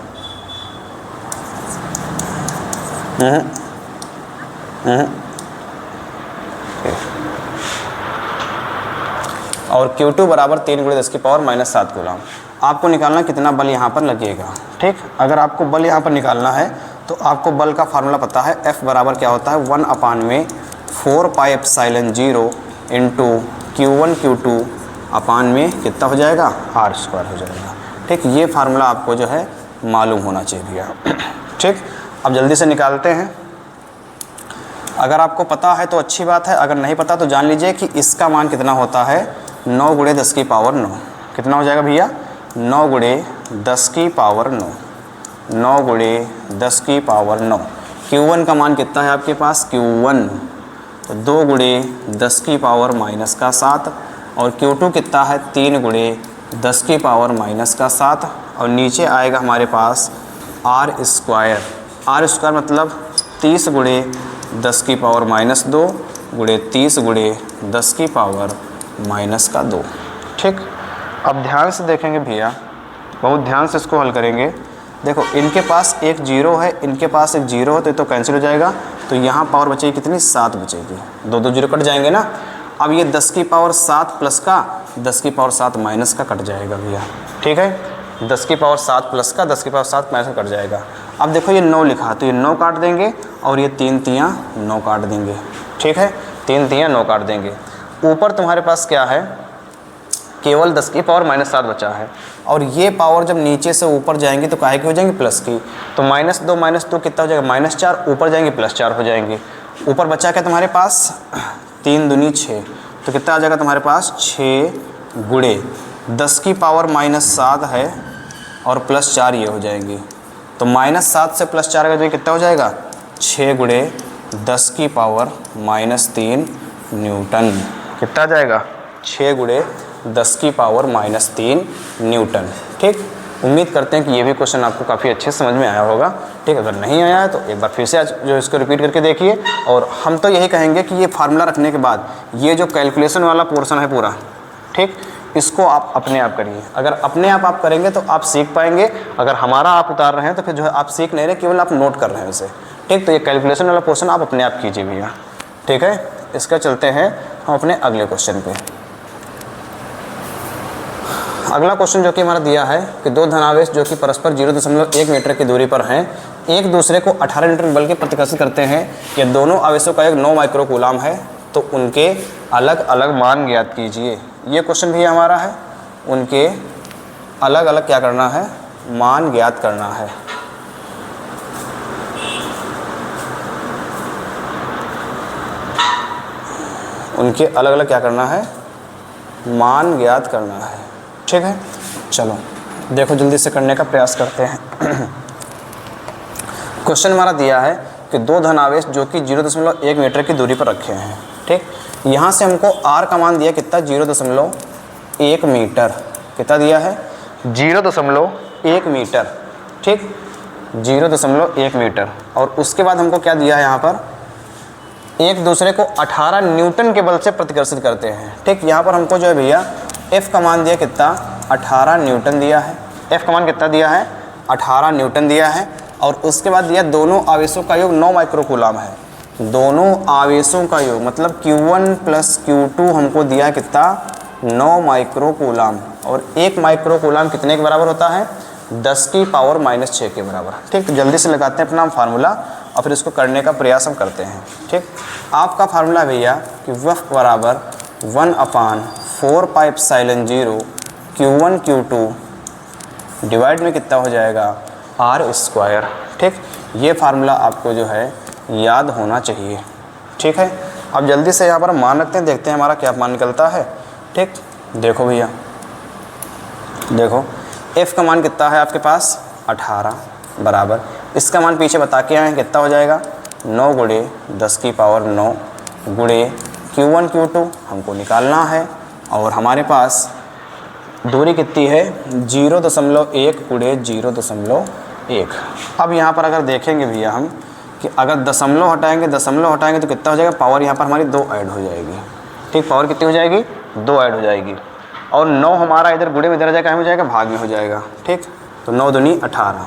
Speaker 1: और Q2 बराबर 3 × 10 की पावर -7 कूलाम। आपको निकालना कितना बल यहाँ पर लगेगा। ठीक, अगर आपको बल यहाँ पर निकालना है तो आपको बल का फार्मूला पता है, F बराबर क्या होता है 1/4πε0 इंटू Q1 Q2 अपान में कितना हो जाएगा r² हो जाएगा। ठीक, ये फार्मूला आपको जो है मालूम होना चाहिए भैया। ठीक, अब जल्दी से निकालते हैं। अगर आपको पता है तो अच्छी बात है, अगर नहीं पता तो जान लीजिए कि इसका मान कितना होता है 9 × 10⁻9। कितना हो जाएगा भैया 9 × 10⁻9, 9 × 10⁻9। Q1 का मान कितना है आपके पास Q1 तो 2 × 10⁻⁻7 और Q2 कितना है 3 × 10⁻�7 और नीचे आएगा हमारे पास r² मतलब 30 × 10⁻⁻2 × 30 × 10⁻⁻2। ठीक, अब ध्यान से देखेंगे भैया, बहुत ध्यान से इसको हल करेंगे। देखो इनके पास एक 0 है, इनके पास एक 0 है, तो ये तो कैंसिल हो जाएगा। तो यहाँ पावर बचेगी कितनी 7 बचेगी, 2 0 कट जाएंगे ना। अब ये 10⁻7 प्लस का 10⁻7 माइनस का कट जाएगा भैया। ठीक है, 10⁻7 प्लस का 10⁻7 माइनस का कट जाएगा। अब देखो ये 9 लिखा तो ये 9 काट देंगे और ये 3 तियाँ 9 काट देंगे। ठीक है, 3 तियाँ 9 काट देंगे। ऊपर तुम्हारे पास क्या है केवल 10⁻⁻7 बचा है और ये पावर जब नीचे से ऊपर जाएंगी तो काहे की हो जाएंगी प्लस की। तो -2 कितना हो जाएगा -4, ऊपर जाएंगे +4 हो जाएंगे। ऊपर बचा क्या तुम्हारे पास 3 दूनी 6, तो कितना आ जाएगा तुम्हारे पास 6 × 10⁻⁻7 है और +4 ये हो जाएंगे। तो -7 से +4 का जो कितना हो जाएगा 6 × 10⁻⁻3 न्यूटन। कितना आ जाएगा 6 × 10⁻3 न्यूटन। ठीक, उम्मीद करते हैं कि ये भी क्वेश्चन आपको काफ़ी अच्छे से समझ में आया होगा। ठीक, अगर नहीं आया है तो एक बार फिर से आज जो इसको रिपीट करके देखिए। और हम तो यही कहेंगे कि ये फार्मूला रखने के बाद ये जो कैलकुलेशन वाला पोर्शन है पूरा, ठीक, इसको आप अपने आप करिए। अगर अपने आप करेंगे तो आप सीख पाएंगे। अगर हमारा आप उतार रहे हैं तो फिर जो है आप सीख नहीं रहे, केवल आप नोट कर रहे हैं उसे। ठीक, तो ये कैलकुलेशन वाला पोर्शन आप अपने आप कीजिए भैया। ठीक है, इसका चलते हैं हम अपने अगले क्वेश्चन पे। अगला क्वेश्चन जो कि हमारा दिया है कि 2 धनावेश जो कि परस्पर 0.1 मीटर की दूरी पर हैं, एक दूसरे को 18 न्यूटन बल के प्रतिकर्षित करते हैं। ये दोनों आवेशों का योग 9 माइक्रो कूलाम है, तो उनके अलग अलग मान ज्ञात कीजिए। ये क्वेश्चन भी हमारा है, उनके अलग अलग क्या करना है मान ज्ञात करना है। उनके अलग अलग क्या करना है मान ज्ञात करना है। ठीक है, चलो देखो जल्दी से करने का प्रयास करते हैं। क्वेश्चन हमारा दिया है कि 2 धनावेश जो कि 0.1 मीटर की दूरी पर रखे हैं। ठीक, यहाँ से हमको r का मान दिया कितना 0.1 मीटर। कितना दिया है 0.1 मीटर। ठीक, 0.1 मीटर। और उसके बाद हमको क्या दिया है यहाँ पर एक दूसरे को 18 न्यूटन के बल से प्रतिकर्षित करते हैं। ठीक, यहाँ पर हमको जो है भैया F का मान दिया कितना 18 न्यूटन दिया है। F का मान कितना दिया है 18 न्यूटन दिया है। और उसके बाद दिया दोनों आवेशों का योग 9 माइक्रो कूलाम है। दोनों आवेशों का योग मतलब Q1 + Q2 हमको दिया कितना 9 माइक्रो कूलाम। और 1 माइक्रो कूलाम कितने के बराबर होता है 10⁻⁻6 के बराबर। ठीक, तो जल्दी से लगाते हैं अपना फार्मूला और फिर इसको करने का प्रयास हम करते हैं। ठीक, आपका फार्मूला भैया कि F बराबर 1/4πε0 Q1 Q2 डिवाइड में कितना हो जाएगा r²। ठीक, ये फार्मूला आपको जो है याद होना चाहिए। ठीक है, अब जल्दी से यहाँ पर मान रखते हैं, देखते हैं हमारा क्या मान निकलता है। ठीक, देखो भैया, देखो F का मान कितना है आपके पास 18 बराबर इसका मान पीछे बता के आए कितना हो जाएगा 9 × 10⁻9 × Q1 Q2 हमको निकालना है। और हमारे पास दूरी कितनी है 0.1 × 0.1। अब यहाँ पर अगर देखेंगे भैया हम कि अगर दशमलव हटाएंगे तो कितना हो जाएगा पावर यहाँ पर हमारी 2 ऐड हो जाएगी। ठीक, पावर कितनी हो जाएगी 2 ऐड हो जाएगी। और 9 हमारा इधर गुणे में इधर जाएगा हो जाएगा भाग में हो जाएगा। ठीक, तो 9 दूनी 18।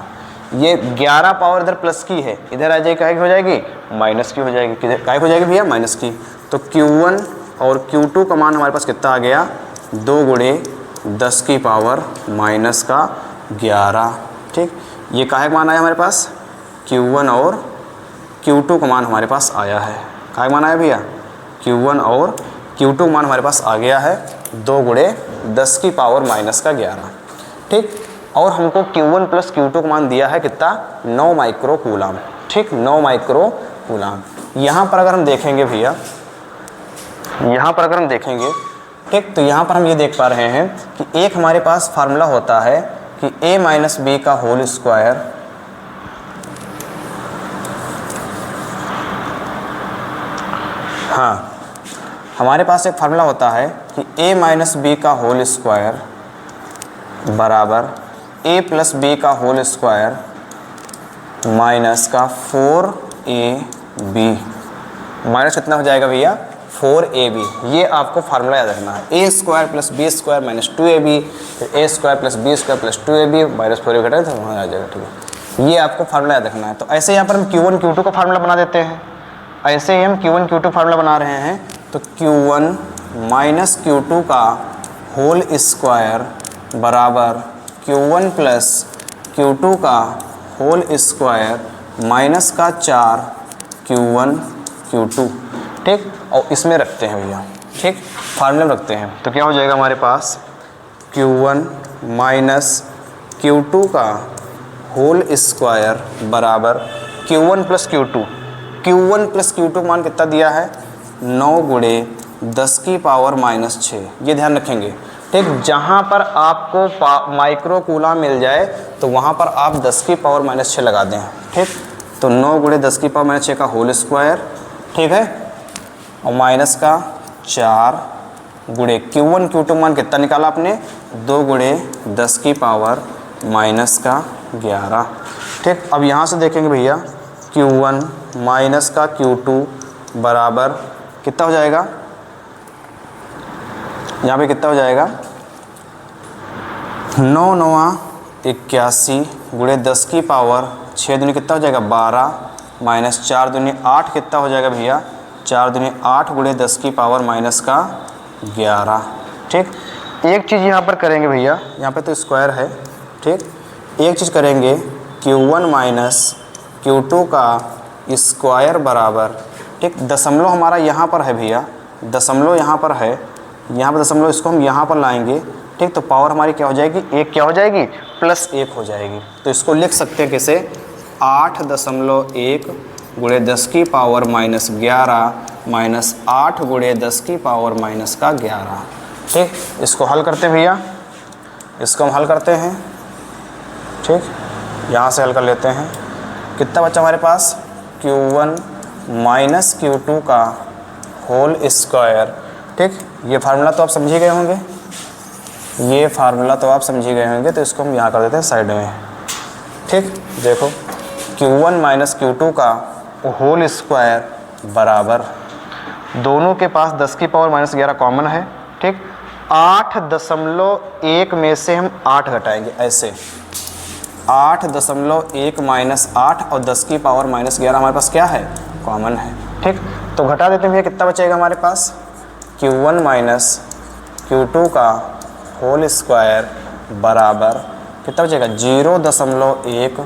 Speaker 1: ये 11 पावर इधर प्लस की है, इधर आ जाएगी काय की हो जाएगी माइनस की हो जाएगी। किधर काय हो जाएगी भैया माइनस की। तो Q1 और Q2 का मान हमारे पास कितना आ गया 2 × 10⁻⁻11। ठीक, ये काहे का मान आया हमारे पास Q1 और Q2 का मान हमारे पास आया है। क्या मान आया भैया? Q1 और Q2 का मान हमारे पास आ गया है 2 गुणे 10 की पावर माइनस का 11। ठीक, और हमको Q1 प्लस Q2 का मान दिया है कितना? 9 माइक्रो कूलाम। ठीक, 9 माइक्रो कूलाम। यहाँ पर अगर हम देखेंगे भैया, यहाँ पर अगर हम देखेंगे, ठीक, तो यहाँ पर हम ये देख पा रहे हैं कि एक हमारे पास फार्मूला होता है कि a माइनस बी का होल स्क्वायर हाँ, हमारे पास एक फार्मूला होता है कि a माइनस बी का होल स्क्वायर बराबर a प्लस बी का होल स्क्वायर माइनस का 4ab माइनस कितना हो जाएगा भैया? 4ab। ये आपको फार्मूला याद रखना है। a square plus B square minus 2ab, फिर a square plus B square plus 2ab minus 4ab घटाए तो वहाँ आ जाएगा। ठीक है, ये आपको फार्मूला याद रखना है। तो ऐसे यहाँ पर हम Q1 Q2 का फार्मूला बना देते हैं। ऐसे ही हम Q1 Q2 फार्मूला बना रहे हैं, तो Q1 माइनस Q2 का होल स्क्वायर बराबर Q1 प्लस Q2 का होल स्क्वायर माइनस का 4 Q1 Q2। ठीक, और इसमें रखते हैं भैया। ठीक, फार्मूला में रखते हैं तो क्या हो जाएगा हमारे पास? Q1 माइनस Q2 का होल स्क्वायर बराबर Q1 plus Q2। Q1 plus Q2 मान कितना दिया है? 9 गुणे 10 की पावर माइनस 6। ये ध्यान रखेंगे। ठीक, जहाँ पर आपको माइक्रो कूलाम मिल जाए तो वहाँ पर आप 10 की पावर माइनस 6 लगा दें। ठीक, तो 9 गुणे 10 की पावर माइनस 6 का होल स्क्वायर, ठीक है, और माइनस का 4 गुणे Q1 Q2 मान कितना निकाला आपने? 2 गुणे 10 की पावर माइनस का 11। ठीक, अब यहाँ से देखेंगे भैया, Q1 माइनस का Q2 बराबर कितना हो जाएगा? यहाँ पे कितना हो जाएगा? 9 9 81 गुणे 10 की पावर 6 दूनी कितना हो जाएगा? 12 माइनस 4 दूनी 8 कितना हो जाएगा भैया? 4 दूनी 8 गुणे 10 की पावर माइनस का 11। ठीक, एक चीज़ यहाँ पर करेंगे भैया, यहाँ पे तो स्क्वायर है। ठीक, एक चीज़ करेंगे, Q1 माइनस Q2 का स्क्वायर बराबर, ठीक, दशमलव हमारा यहाँ पर है भैया, दशमलव यहाँ पर है, यहाँ पर दशमलव, इसको हम यहाँ पर लाएंगे। ठीक, तो पावर हमारी क्या हो जाएगी? 1 क्या हो जाएगी? प्लस 1 हो जाएगी। तो इसको लिख सकते हैं कैसे? 8.1 गुणे 10 की पावर माइनस 11 माइनस 8 गुणे 10 की पावर माइनस का 11। ठीक, इसको हल करते हैं भैया, इसको हम हल करते हैं। ठीक, यहाँ से हल कर लेते हैं। कितना बचा हमारे पास? Q1 माइनस Q2 का होल स्क्वायर। ठीक, ये फार्मूला तो आप समझ ही गए होंगे, ये फार्मूला तो आप समझ ही गए होंगे, तो इसको हम यहाँ कर देते हैं साइड में। ठीक, देखो Q1 माइनस Q2 का होल स्क्वायर बराबर, दोनों के पास 10 की पावर माइनस 11 कॉमन है। ठीक, 8.1 में से हम 8 घटाएंगे, ऐसे 8.1 माइनस 8 और 10 की पावर माइनस 11 हमारे पास क्या है? कॉमन है। ठीक, तो घटा देते हैं भैया, कितना बचेगा हमारे पास? Q1 माइनस Q2 का होल स्क्वायर बराबर कितना बचेगा? 0.1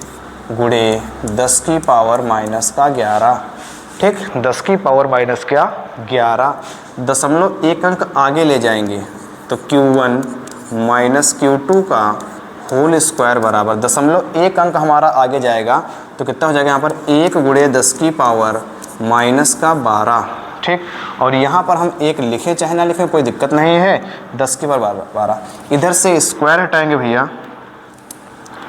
Speaker 1: गुणे 10 की पावर माइनस का 11। ठीक, 10 की पावर माइनस क्या? 11। दशमलव एक अंक आगे ले जाएंगे तो Q1 माइनस Q2 का होल स्क्वायर बराबर, दशमलव एक अंक हमारा आगे जाएगा तो कितना हो जाएगा यहाँ पर? 1 गुणे 10 की पावर माइनस का 12। ठीक, और यहाँ पर हम 1 लिखें चाहे ना लिखें कोई दिक्कत नहीं है, 10 की पावर 12। इधर से स्क्वायर हटाएंगे भैया,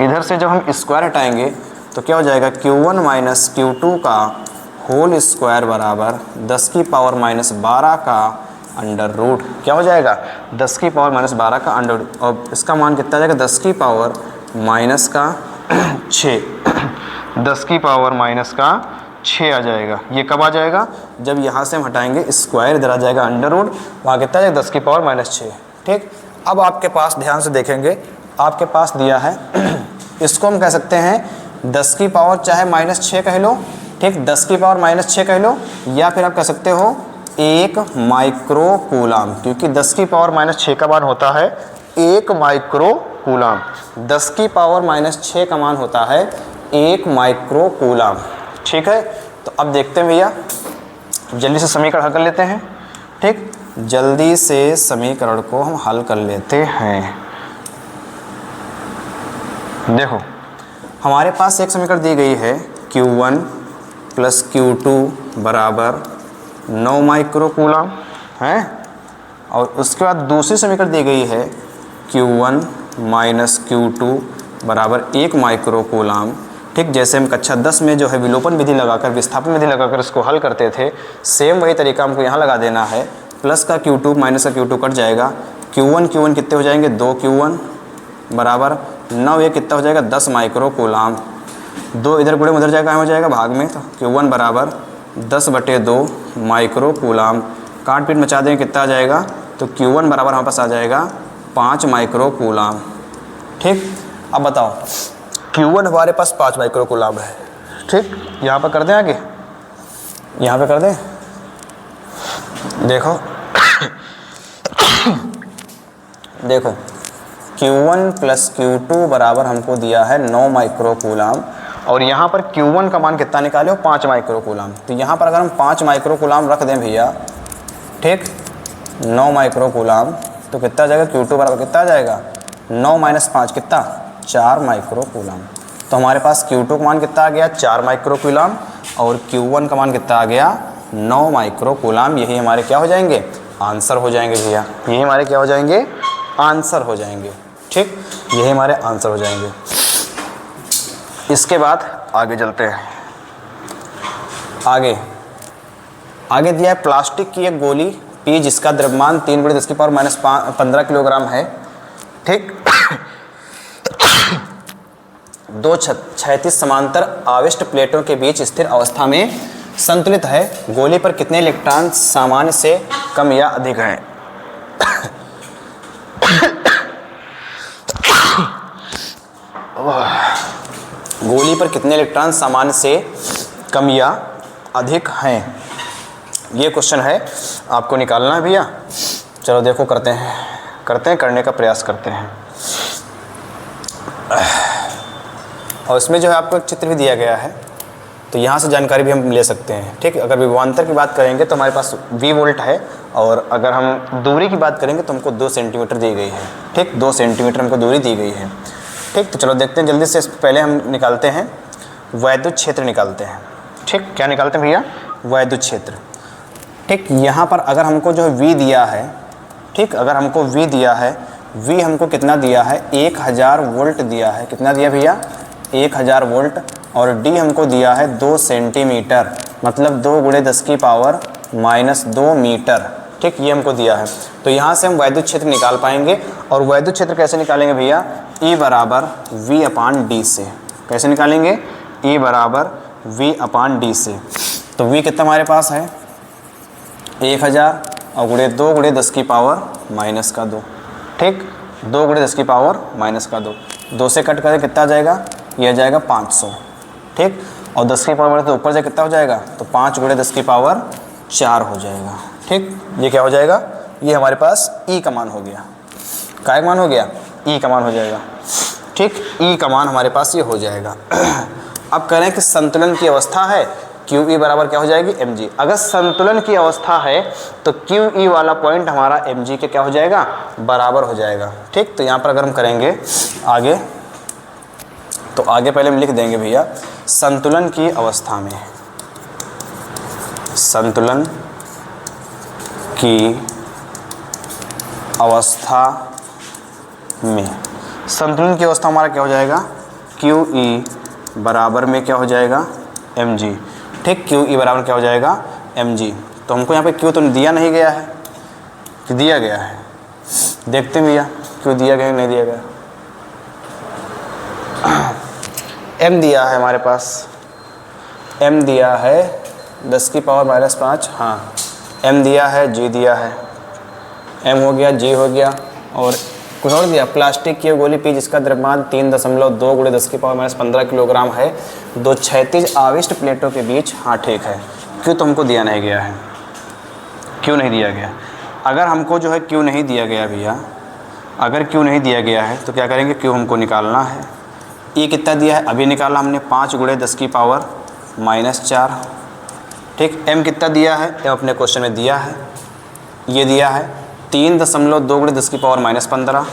Speaker 1: इधर से जब हम स्क्वायर हटाएंगे तो क्या हो जाएगा? Q1 माइनस Q2 का होल स्क्वायर बराबर 10 की पावर माइनस 12 का अंडर रूट। क्या हो जाएगा? 10 की पावर माइनस 12 का अंडर रूट, और इसका मान कितना आ जाएगा? 10 की पावर माइनस का 6। 10 की पावर माइनस का 6 आ जाएगा। ये कब आ जाएगा? जब यहाँ से हम हटाएंगे स्क्वायर, इधर आ जाएगा अंडर रूट, वहाँ कितना आ जाएगा? 10 की पावर माइनस 6। ठीक, अब आपके पास ध्यान से देखेंगे, आपके पास दिया है, इसको हम कह सकते हैं 10 की पावर चाहे माइनस 6 कह लो। ठीक, 10 की पावर माइनस 6 कह लो, या फिर आप कह सकते हो 1 माइक्रो कूलाम, क्योंकि 10 की पावर माइनस 6 का मान होता है 1 माइक्रो कूलाम। 10 की पावर माइनस 6 का मान होता है 1 माइक्रो कूलम। ठीक है, तो अब देखते हैं भैया, जल्दी से समीकरण हल कर लेते हैं। ठीक, जल्दी से समीकरण को हम हल कर लेते हैं। देखो हमारे पास एक समीकरण दी गई है Q1 प्लस Q2 बराबर 9 माइक्रो कूलम है, और उसके बाद दूसरी समीकरण दी गई है Q1 माइनस Q2 बराबर 1 माइक्रो कूलम। ठीक, जैसे हम कक्षा 10 में जो है विलोपन विधि लगाकर, विस्थापन विधि लगाकर इसको हल करते थे, सेम वही तरीका हमको यहाँ लगा देना है। प्लस का Q2 माइनस का Q2 कट जाएगा, Q1 कितने हो जाएंगे, 2 Q1 बराबर 9, ये कितना हो जाएगा 10 माइक्रो कूलम। 2 इधर गुणे उधर जाएगा, हो जाएगा भाग में, तो Q1 बराबर 10/2 माइक्रो कूलम। काट पीट मचा देंगे, कितना आ जाएगा, तो Q1 बराबर हमारे पास आ जाएगा 5 माइक्रो कूलम। ठीक, अब बताओ Q1 हमारे पास 5 माइक्रो कूलम है। ठीक, यहाँ पर कर दें, आगे यहाँ पे कर दें। देखो देखो Q1 प्लस Q2 बराबर हमको दिया है 9 माइक्रो कूलम, और यहाँ पर Q1 का मान कितना निकाले हो, 5 माइक्रो कूलम। तो यहाँ पर अगर हम 5 माइक्रो कूलम रख दें भैया, ठीक, 9 माइक्रो कूलम, तो कितना आ जाएगा, Q2 बराबर कितना आ जाएगा, 9 माइनस 5 कितना, 4 माइक्रो कूलम। तो हमारे पास Q2 का मान कितना आ गया, 4 माइक्रो कूलम, और Q1 का मान कितना आ गया, 9 माइक्रो कूलम। यही हमारे क्या हो जाएंगे, आंसर हो जाएंगे भैया, यही हमारे क्या हो जाएंगे, आंसर हो जाएंगे। ठीक, यही हमारे आंसर हो जाएंगे। इसके बाद आगे चलते हैं। आगे दिया है प्लास्टिक की एक गोली P जिसका द्रव्यमान 3×10⁻⁻15 किलोग्राम है। ठीक, दो क्षैतिज समांतर आविष्ट प्लेटों के बीच स्थिर अवस्था में संतुलित है। गोली पर कितने इलेक्ट्रॉन सामान्य से कम या अधिक हैं? गोली पर कितने इलेक्ट्रॉन सामान्य से कम या अधिक हैं, ये क्वेश्चन है, आपको निकालना है भैया। चलो देखो करने का प्रयास करते हैं। और इसमें जो है आपको एक चित्र भी दिया गया है, तो यहाँ से जानकारी भी हम ले सकते हैं। ठीक, अगर विभवांतर की बात करेंगे तो हमारे पास V वोल्ट है, और अगर हम दूरी की बात करेंगे तो हमको 2 सेंटीमीटर दी गई है। ठीक, 2 सेंटीमीटर हमको दूरी दी गई है। ठीक, तो चलो देखते हैं जल्दी से। पहले हम निकालते हैं वैद्युत क्षेत्र निकालते हैं। ठीक, क्या निकालते हैं भैया, वैद्युत क्षेत्र। ठीक, यहाँ पर अगर हमको जो है V दिया है, ठीक, अगर हमको V दिया है, V हमको कितना दिया है, 1000 वोल्ट दिया है। कितना दिया भैया, 1000 वोल्ट, और D हमको दिया है 2 सेंटीमीटर, मतलब 2 × 10⁻⁻2 मीटर। ठीक, ये हमको दिया है। तो यहाँ से हम वैद्युत क्षेत्र निकाल पाएंगे। और वैद्युत क्षेत्र कैसे निकालेंगे भैया, E बराबर V/D से। कैसे निकालेंगे, E बराबर V/D से। तो V कितना हमारे पास है, 1000, और गुणे 2 × 10⁻⁻2। ठीक, 2 × 10⁻⁻2, 2 से कट करें कितना आ जाएगा, यह जाएगा 500। ठीक, और 10 की पावर तो ऊपर से कितना हो जाएगा, तो 5 × 10⁻4 हो जाएगा। ठीक, ये क्या हो जाएगा, ये हमारे पास E का मान हो गया। क्या मान हो गया, E का मान हो जाएगा। ठीक, E का मान हमारे पास ये हो जाएगा। अब करें कि संतुलन की अवस्था है, QE बराबर क्या हो जाएगी, mg। अगर संतुलन की अवस्था है तो QE वाला पॉइंट हमारा mg के क्या हो जाएगा, बराबर हो जाएगा। ठीक, तो यहाँ पर अगर हम करेंगे आगे, तो आगे पहले हम लिख देंगे भैया, संतुलन की अवस्था में, संतुलन की अवस्था में, संतुलन की अवस्था हमारा क्या हो जाएगा, QE बराबर में क्या हो जाएगा, mg। ठीक, QE बराबर क्या हो जाएगा, mg। तो हमको यहाँ पे Q तो दिया नहीं गया है, कि दिया गया है, देखते हैं भैया Q दिया गया है नहीं दिया गया। M दिया है हमारे पास, M दिया है 10⁻⁻5, हाँ M दिया है, G दिया है, M हो गया, G हो गया, और कुछ और दिया, प्लास्टिक की गोली P जिसका द्रव्यमान 3.2 × 10⁻15 किलोग्राम है, 2 क्षैतिज आविष्ट प्लेटों के बीच। हाँ ठीक है, Q तो हमको दिया नहीं गया है, Q नहीं दिया गया। अगर हमको जो है Q नहीं दिया गया भैया, अगर Q नहीं दिया गया है तो क्या करेंगे, Q हमको निकालना है। ई कितना दिया है अभी निकाला हमने 5 गुणे 10 की पावर -4। ठीक, एम कितना दिया है, एम अपने क्वेश्चन में दिया है, ये दिया है 3.2 गुणे 10 की पावर -15,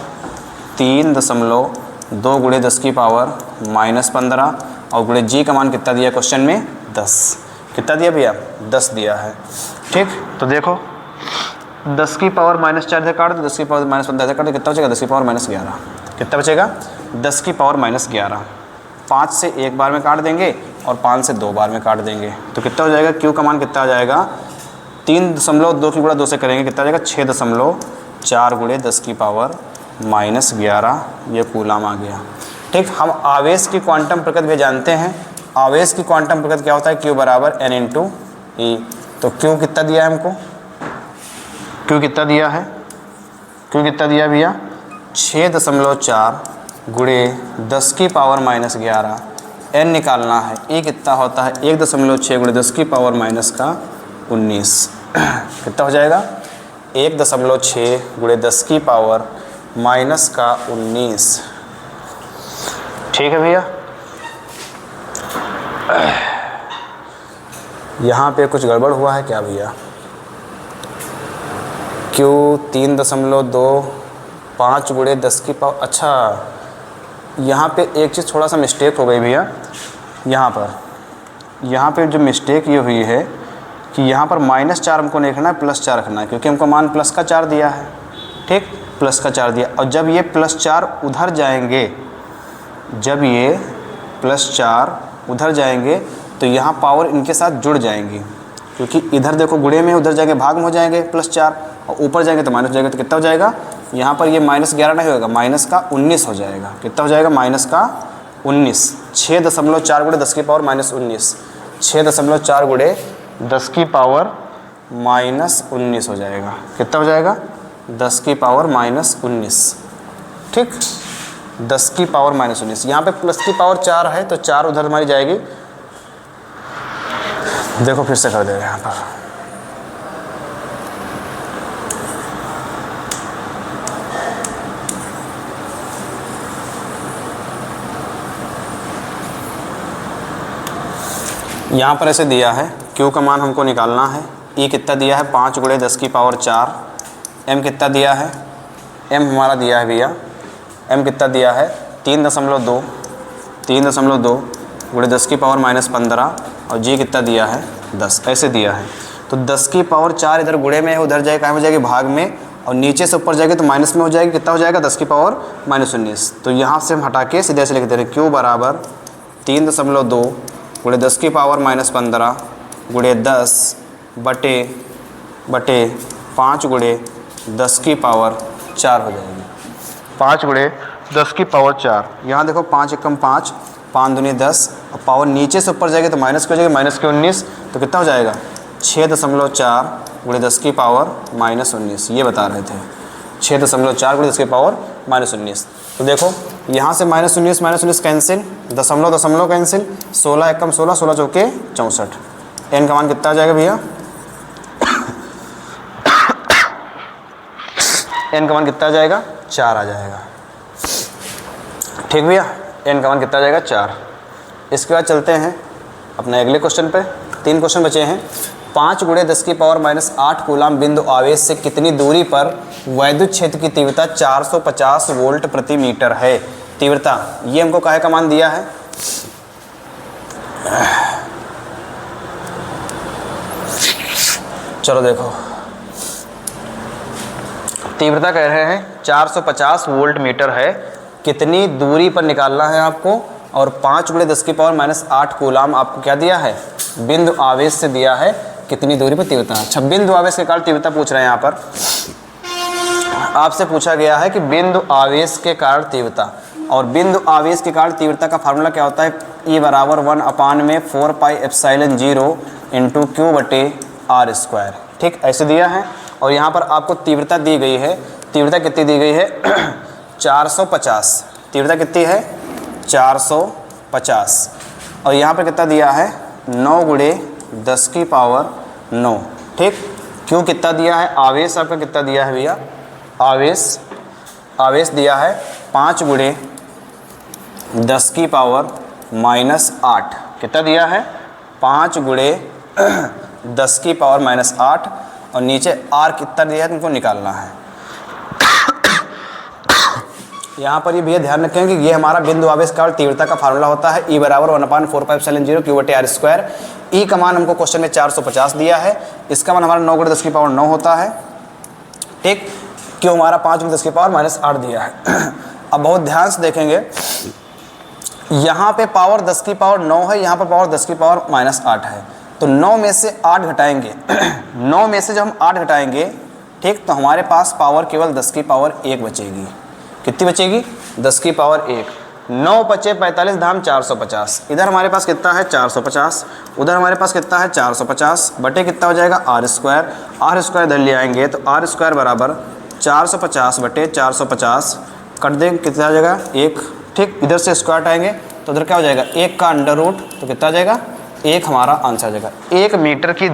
Speaker 1: 3.2 गुणे 10 की पावर -15 और गुणे जी का मान कितना दिया क्वेश्चन में 10। कितना दिया भैया 10 दिया है। ठीक, तो देखो 10 की पावर -4 से काट दो, 10 की पावर -15 से काट दो, कितना बचेगा 10 की पावर -11। कितना बचेगा 10 की पावर -11। 5 से एक बार में काट देंगे और 5 से 2 बार में काट देंगे, तो कितना हो जाएगा क्यू का मान कितना आ जाएगा 3.2 की गुणा 2 से करेंगे कितना आ जाएगा 6.4 गुणे 10 की पावर -11, ये कूलाम आ गया। ठीक, हम आवेश की क्वांटम प्रकृति भी जानते हैं। आवेश की क्वांटम प्रकृति क्या होता है, Q बराबर N इंटू ई। तो Q कितना दिया है हमको, Q कितना दिया है, Q कितना दिया भैया 6.4 गुणे 10 की पावर -11। N निकालना है, E कितना होता है 1.6 गुणे 10 की पावर -19। कितना हो जाएगा 1.6 गुणे 10 की पावर -19। ठीक है भैया, यहाँ पे कुछ गड़बड़ हुआ है क्या भैया, क्यों 3.25 गुणे 10 की पावर, अच्छा यहाँ पे एक चीज़ थोड़ा सा मिस्टेक हो गई भैया। यहाँ पे जो मिस्टेक ये हुई है कि यहाँ पर -4 हमको नहीं रखना है, +4 रखना है, क्योंकि हमको मान प्लस का 4 दिया है। ठीक, प्लस का 4 दिया, और जब ये +4 उधर जाएंगे, जब ये +4 उधर जाएंगे तो यहाँ पावर इनके साथ जुड़ जाएंगी, क्योंकि इधर देखो गुणे में, उधर जाके भाग में हो जाएंगे +4 और ऊपर जाएंगे तो माइनस हो जाएगा। तो कितना हो जाएगा यहाँ पर ये -11 नहीं होगा, -19 हो जाएगा। कितना हो जाएगा -19। 6.4 गुणे 10 की पावर -19, 6.4 गुणे 10 की पावर -19 हो जाएगा। कितना हो जाएगा 10 की पावर -19। ठीक, 10 की पावर -19। यहाँ पे प्लस की पावर 4 है तो 4 उधर हमारी जाएगी। देखो फिर से कर देगा यहाँ पर, यहाँ पर ऐसे दिया है Q का मान हमको निकालना है। E कितना दिया है 5 गुणे 10 की पावर 4। M कितना दिया है, M हमारा दिया है भैया, M कितना दिया है 3.2 गुणे 10 की पावर -15 और G कितना दिया है 10, ऐसे दिया है। तो 10 की पावर 4 इधर गुणे में है, उधर जाएगा कहाँ हो जाएगी भाग में, और नीचे से ऊपर जाएगी तो माइनस में हो जाएगी। कितना हो जाएगा 10 की पावर -19। तो यहाँ से हम हटा के सीधे से लिख दे रहे हैं Q बराबर 3.2 गुणे 10 की पावर -15 गुणे 10 बटे 5 गुणे 10 की पावर 4 हो जाएगी। 5 गुणे 10 की पावर 4, यहाँ देखो 5 एकम 5, 5 दूनी 10, और पावर नीचे से ऊपर जाएगी तो माइनस की हो जाएगी, -19। तो कितना हो जाएगा 6.4 गुणे 10 की पावर -19, ये बता रहे थे 6.4 गुणे 10 की पावर -19। तो देखो यहाँ से -19 कैंसिल, दशमलव कैंसिल, 16 एकम 16, 16 चौके 64। एन का मान कितना आ जाएगा भैया एन का मान कितना आ जाएगा 4 आ जाएगा। ठीक भैया, एन का मान कितना आ जाएगा 4। इसके बाद चलते हैं अपने अगले क्वेश्चन पे। 3 क्वेश्चन बचे हैं। 5 गुणे 10 की पावर -8 कूलाम बिंदु आवेश से कितनी दूरी पर वैद्युत क्षेत्र की तीव्रता 450 वोल्ट प्रति मीटर है। तीव्रता ये हमको काहे का मान दिया है, चलो देखो तीव्रता कह रहे हैं 450 वोल्ट मीटर है, कितनी दूरी पर निकालना है आपको, और 5 गुणे 10 की पावर -8 कूलाम आपको क्या दिया है, बिंदु आवेश से दिया है कितनी दूरी पर तीव्रता। अच्छा, बिंदु आवेश के कारण तीव्रता पूछ रहे हैं। यहाँ पर आपसे पूछा गया है कि बिंदु आवेश के कारण तीव्रता, और बिंदु आवेश के कारण तीव्रता का फार्मूला क्या होता है, E बराबर 1/4πε0 इंटू Q बटे R स्क्वायर। ठीक, ऐसे दिया है। और यहाँ पर आपको तीव्रता दी गई है, तीव्रता कितनी दी गई है 450, तीव्रता कितनी है 450, और यहाँ पर कितना दिया है 9 गुणे 10 की पावर 9। ठीक, क्यों कितना दिया है, आवेश आपका कितना दिया है भैया, आवेश दिया है 5 गुणे 10 की पावर -8 कितना दिया है 5 गुणे 10 की पावर -8 और नीचे r कितना दिया है तुमको निकालना है। यहाँ पर ये भैया ध्यान रखें कि ये हमारा बिंदु आवेश का तीव्रता का फार्मूला होता है E बराबर 1/4πε0 q/r²। E का मान हमको क्वेश्चन में 450 दिया है, इसका मान हमारा 9 गुणे 10 की पावर 9 होता है। ठीक, क्यों हमारा 5 गुणे 10 की पावर -8 दिया है। अब बहुत ध्यान से देखेंगे, यहाँ पे पावर 10 की पावर 9 है, यहाँ पर पावर 10 की पावर -8 है, तो 9 में से 8 घटाएंगे 9 में से जब हम 8 घटाएंगे, ठीक, तो हमारे पास पावर केवल 10 की पावर 1 बचेगी। कितनी बचेगी 10 की पावर 1। 9 बचे 45 धाम 450, इधर हमारे पास कितना है 450, उधर हमारे पास कितना है 450 बटे कितना हो जाएगा r² इधर ले आएंगे तो r² बराबर 450 बटे 450 कट देंगे कितना आ जाएगा 1। ठीक, इधर से स्क्वायर हटाएंगे तो उधर क्या हो जाएगा 1 का अंडर रूट, तो कितना आ जाएगा 1 हमारा आंसर आ जाएगा। 1 मीटर की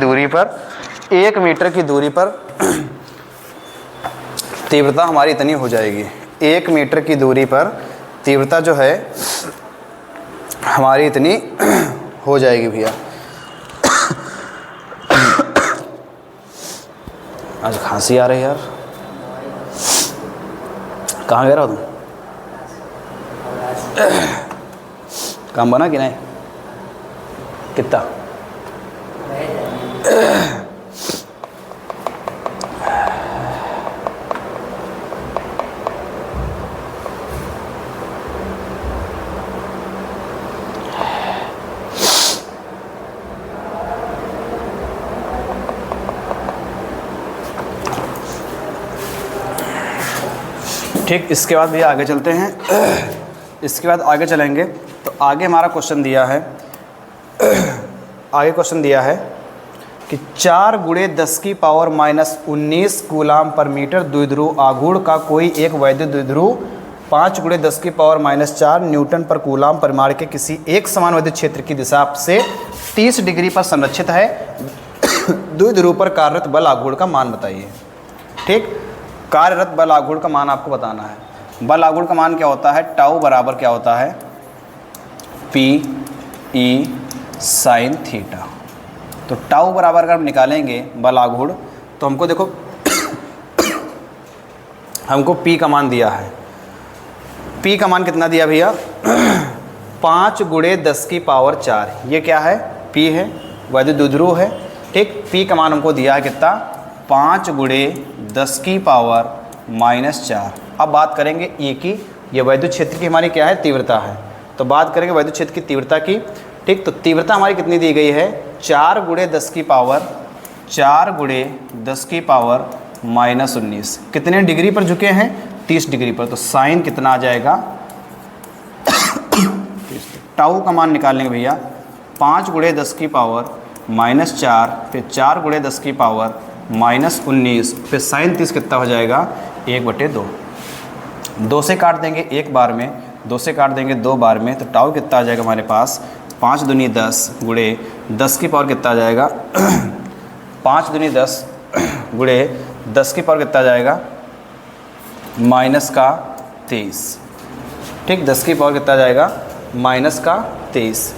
Speaker 1: दूरी पर तीव्रता हमारी इतनी हो जाएगी। 1 मीटर की दूरी पर तीव्रता जो है हमारी इतनी हो जाएगी भैया। आज खांसी आ रही है यार, कहाँ गया रहा तुम? काम बना कि नहीं? कितना? ठीक, इसके बाद भैया आगे चलते हैं। इसके बाद आगे चलेंगे तो आगे हमारा क्वेश्चन दिया है, आगे क्वेश्चन दिया है कि 4 गुणे 10 की पावर -19 कूलाम पर मीटर द्विध्रुव आघूर्ण का कोई एक वैद्युत द्विध्रुव 5 गुणे 10 की पावर -4 न्यूटन पर कूलाम परिमाण के किसी एक समान वैद्युत क्षेत्र की दिशा से 30 डिग्री पर संरक्षित है। द्विध्रुव पर कार्यरत बल आघूर्ण का मान बताइए। ठीक, कार्यरत बल आघूर्ण का मान आपको बताना है। बल आघूर्ण का मान क्या होता है, टाउ बराबर क्या होता है P/E sin थीटा। तो टाउ बराबर अगर हम निकालेंगे बल आघूर्ण तो हमको देखो हमको P का मान दिया है। P का मान कितना दिया भैया 5 गुणे 10 की पावर 4। ये क्या है P है, वैद्युत द्विध्रुव है। ठीक, P का मान हमको दिया है कितना 5 गुणे 10 की पावर -4। अब बात करेंगे E की, ये वैद्युत क्षेत्र की हमारी क्या है तीव्रता है, तो बात करेंगे वैद्युत क्षेत्र की तीव्रता की। ठीक, तो तीव्रता हमारी कितनी दी गई है 4 गुणे 10 की पावर -19। कितने डिग्री पर झुके हैं 30 डिग्री पर, तो साइन कितना आ जाएगा टाउ का मान निकालेंगे भैया 5 गुणे 10 की पावर -4 फिर 4 गुणे 10 की पावर -19 फिर साइन 30 कितना हो जाएगा 1/2। 2 से काट देंगे 1 बार में, 2 से काट देंगे 2 बार में, तो टाउ कितना आ जाएगा हमारे पास 5 दूनी 10 गुणे 10 की पावर कितना आ जाएगा 5 दूनी 10 गुणे 10 की पावर कितना आ जाएगा -23। ठीक, 10 की पावर कितना आ जाएगा -23।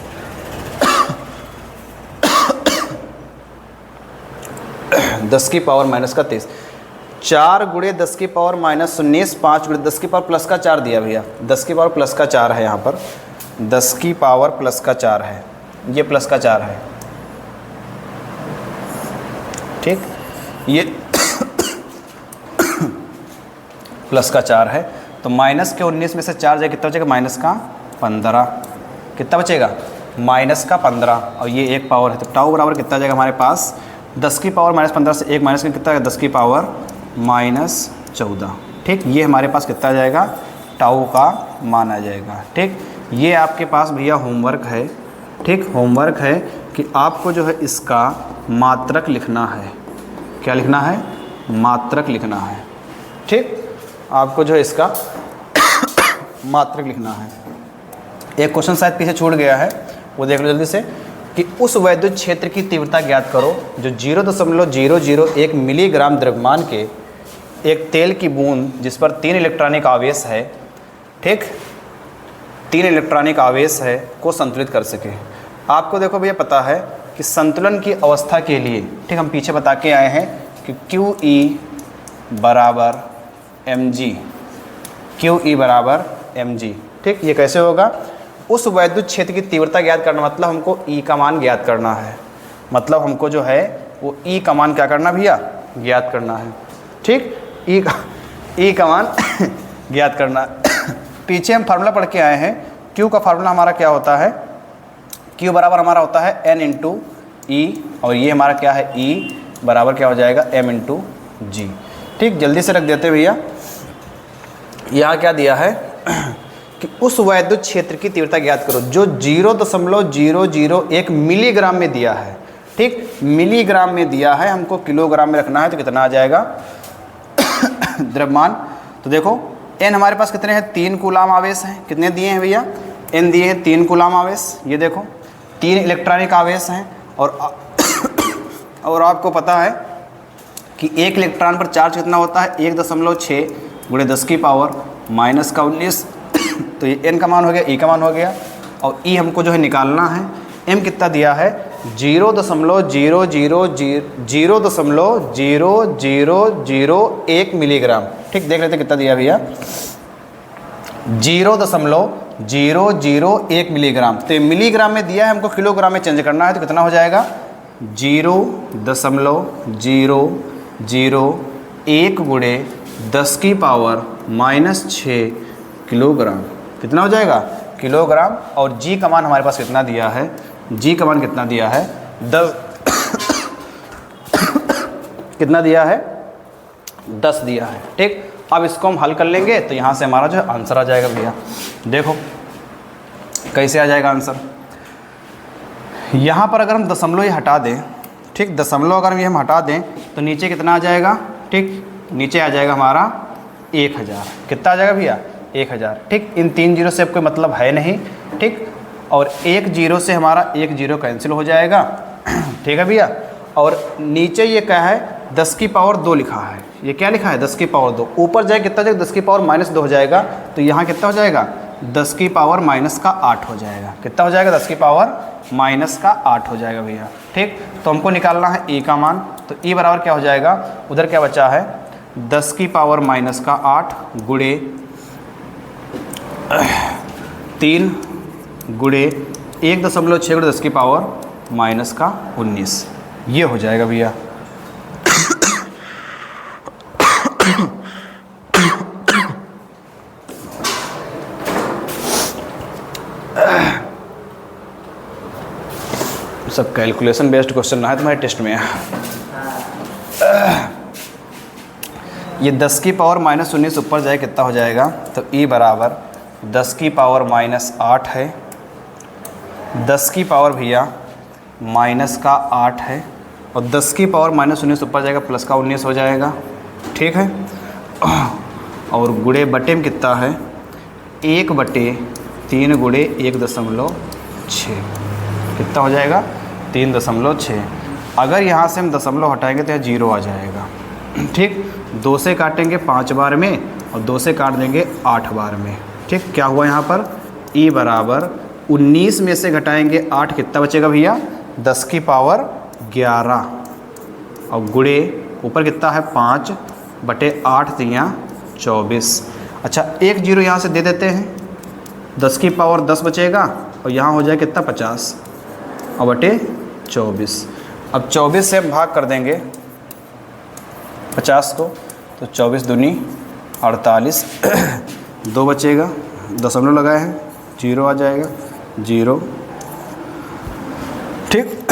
Speaker 1: 10 की पावर -23। 4 गुणे 10 की पावर -19 5 गुणे 10 की पावर प्लस का 4 दिया भैया। 10 की पावर प्लस का 4 है, यहाँ पर 10 की पावर प्लस का 4 है, ये प्लस का 4 है। ठीक, ये प्लस का 4 है, तो माइनस के 19 में से 4 जाए कितना बचेगा -15। कितना बचेगा -15 और ये 1 पावर है, तो टाउ बराबर कितना जाएगा हमारे पास 10 की पावर -15 से 1 माइनस कितना है 10 की पावर -14। ठीक, ये हमारे पास कितना आ जाएगा टाउ का मान आ जाएगा। ठीक, ये आपके पास भैया होमवर्क है। ठीक, होमवर्क है कि आपको जो है इसका मात्रक लिखना है। क्या लिखना है मात्रक लिखना है। ठीक, आपको जो है इसका मात्रक लिखना है। एक क्वेश्चन शायद पीछे छूट गया है, वो देख लो जल्दी से कि उस वैद्युत क्षेत्र की तीव्रता ज्ञात करो जो 0.001 मिलीग्राम द्रव्यमान के एक तेल की बूंद जिस पर 3 इलेक्ट्रॉनिक आवेश है, ठीक, 3 इलेक्ट्रॉनिक आवेश है को संतुलित कर सके। आपको देखो भैया पता है कि संतुलन की अवस्था के लिए, ठीक, हम पीछे बता के आए हैं कि QE बराबर mg, QE बराबर mg, ठीक। ये कैसे होगा? उस वैद्युत क्षेत्र की तीव्रता ज्ञात करना, मतलब हमको E का मान ज्ञात करना है, मतलब हमको जो है वो E का मान क्या करना भैया? ज्ञात करना है, ठीक। E का मान ज्ञात करना। पीछे हम फार्मूला पढ़ के आए हैं, Q का फार्मूला हमारा क्या होता है? Q बराबर हमारा होता है N इंटू E, और ये हमारा क्या है? E बराबर क्या हो जाएगा? M इंटू G, ठीक। जल्दी से रख देते भैया। यहाँ क्या दिया है कि उस वैद्युत क्षेत्र की तीव्रता ज्ञात करो जो 0.001 मिलीग्राम में दिया है, ठीक। मिलीग्राम में दिया है, हमको किलोग्राम में रखना है, तो कितना आ जाएगा द्रव्यमान? तो देखो N हमारे पास कितने हैं? 3 कूलाम आवेश हैं। कितने दिए हैं भैया? N दिए हैं 3 कूलाम आवेश। ये देखो 3 इलेक्ट्रॉनिक आवेश हैं, और आपको पता है कि 1 इलेक्ट्रॉन पर चार्ज कितना होता है? 1.6 गुणे 10 की पावर माइनस का 19। तो ये N का मान हो गया, E का मान हो गया, और E हमको जो है निकालना है। M कितना दिया है? 0.0001 मिलीग्राम, ठीक। देख लेते कितना दिया भैया? 0.001 मिलीग्राम। तो ये मिलीग्राम में दिया है, हमको किलोग्राम में चेंज करना है, तो कितना हो जाएगा? 0.001 गुणे 10 की पावर माइनस 6 किलोग्राम। कितना हो जाएगा? किलोग्राम। और G का मान हमारे पास कितना दिया है? G का मान कितना दिया है? 10 कितना दिया है? 10 दिया है, ठीक। अब इसको हम हल कर लेंगे, तो यहाँ से हमारा जो है आंसर आ जाएगा भैया। देखो कैसे आ जाएगा आंसर। यहाँ पर अगर हम दशमलव ये हटा दें, ठीक, दशमलव अगर ये हम हटा दें तो नीचे कितना आ जाएगा? ठीक, नीचे आ जाएगा हमारा 1000। कितना आ जाएगा भैया? 1000, ठीक। इन 3 जीरो से कोई मतलब है नहीं, ठीक। और 1 जीरो से हमारा 1 जीरो कैंसिल हो जाएगा, ठीक है भैया। और नीचे ये क्या है? 10 की पावर 2 लिखा है। ये क्या लिखा है? 10 की पावर 2। ऊपर जाए कितना जाएगा? 10 की पावर माइनस 2 हो जाएगा। तो यहाँ कितना हो जाएगा? 10 की पावर माइनस का 8 हो जाएगा। कितना हो जाएगा? 10 की पावर माइनस का 8 हो जाएगा भैया, ठीक। तो हमको निकालना है E का मान। तो E बराबर क्या हो जाएगा? उधर क्या बचा है? 10 की पावर माइनस का 8 गुणे 3 गुणे 1.6 गुणे 10 की पावर माइनस का 19, ये हो जाएगा भैया। सब कैलकुलेशन बेस्ड क्वेश्चन रहा है तुम्हारे टेस्ट में। ये 10 की पावर माइनस 19 ऊपर जाए कितना हो जाएगा? तो E बराबर 10 की पावर माइनस 8 है, 10 की पावर भैया माइनस का 8 है, और 10 की पावर माइनस 19 ऊपर जाएगा प्लस का 19 हो जाएगा, ठीक है। और गुणे बटे में कितना है? 1/3 गुणे 1.6, कितना हो जाएगा? 3.6। अगर यहाँ से हम दशमलव हटाएंगे तो यह 0 आ जाएगा, ठीक। 2 से काटेंगे 5 बार में, और 2 से काट देंगे 8 बार में, ठीक। क्या हुआ यहाँ पर? E बराबर 19 में से घटाएंगे 8, कितना बचेगा भैया? 10 की पावर 11, और गुणे ऊपर कितना है? 5/8 दिया 24। अच्छा, 1 जीरो यहाँ से दे देते हैं, 10 की पावर 10 बचेगा, और यहाँ हो जाए कितना? 50 और बटे 24। अब 24 से हम भाग कर देंगे 50 को, तो 24 दूनी 48, 2 बचेगा, दशमलव लगाए हैं, 0 आ जाएगा, 0, ठीक।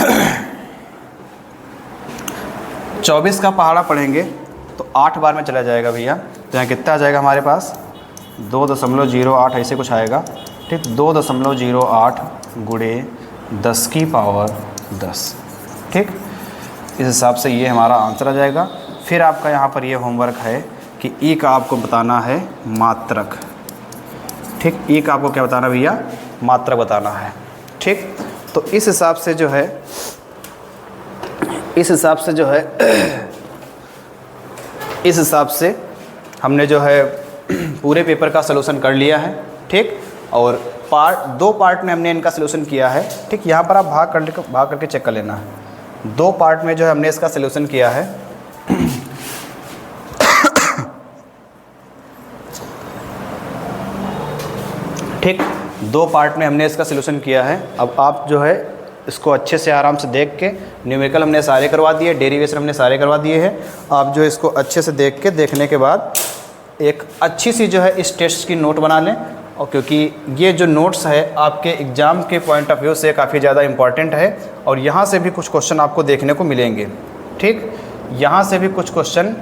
Speaker 1: 24 का पहाड़ा पढ़ेंगे तो 8 बार में चला जाएगा भैया। तो यहाँ कितना आ जाएगा हमारे पास? 2.08 ऐसे कुछ आएगा, ठीक। 2.08 गुणे 10 की पावर 10, ठीक। इस हिसाब से ये हमारा आंसर आ जाएगा। फिर आपका यहाँ पर ये होमवर्क है कि E का आपको बताना है मात्रक, ठीक। E का आपको क्या बताना भैया? मात्रक बताना है, ठीक। तो इस हिसाब से जो है इस हिसाब से हमने जो है पूरे पेपर का सलूशन कर लिया है, ठीक। और दो पार्ट में हमने इनका सोल्यूशन किया है। ठीक, यहाँ पर आप भाग करके चेक कर लेना। दो पार्ट में जो है हमने इसका सोल्यूशन किया है। ठीक, दो पार्ट में हमने इसका सोल्यूशन किया है। अब आप जो है इसको अच्छे से आराम से देख के, न्यूमेरिकल हमने सारे करवा दिए, डेरिवेशन हमने सारे करवा दिए हैं। आप जो इसको अच्छे से देख के, देखने के बाद एक अच्छी सी जो है इस टेस्ट की नोट बना लें। और क्योंकि ये जो नोट्स है आपके एग्ज़ाम के पॉइंट ऑफ व्यू से काफ़ी ज़्यादा इम्पॉर्टेंट है और यहाँ से भी कुछ क्वेश्चन आपको देखने को मिलेंगे। ठीक, यहाँ से भी कुछ क्वेश्चन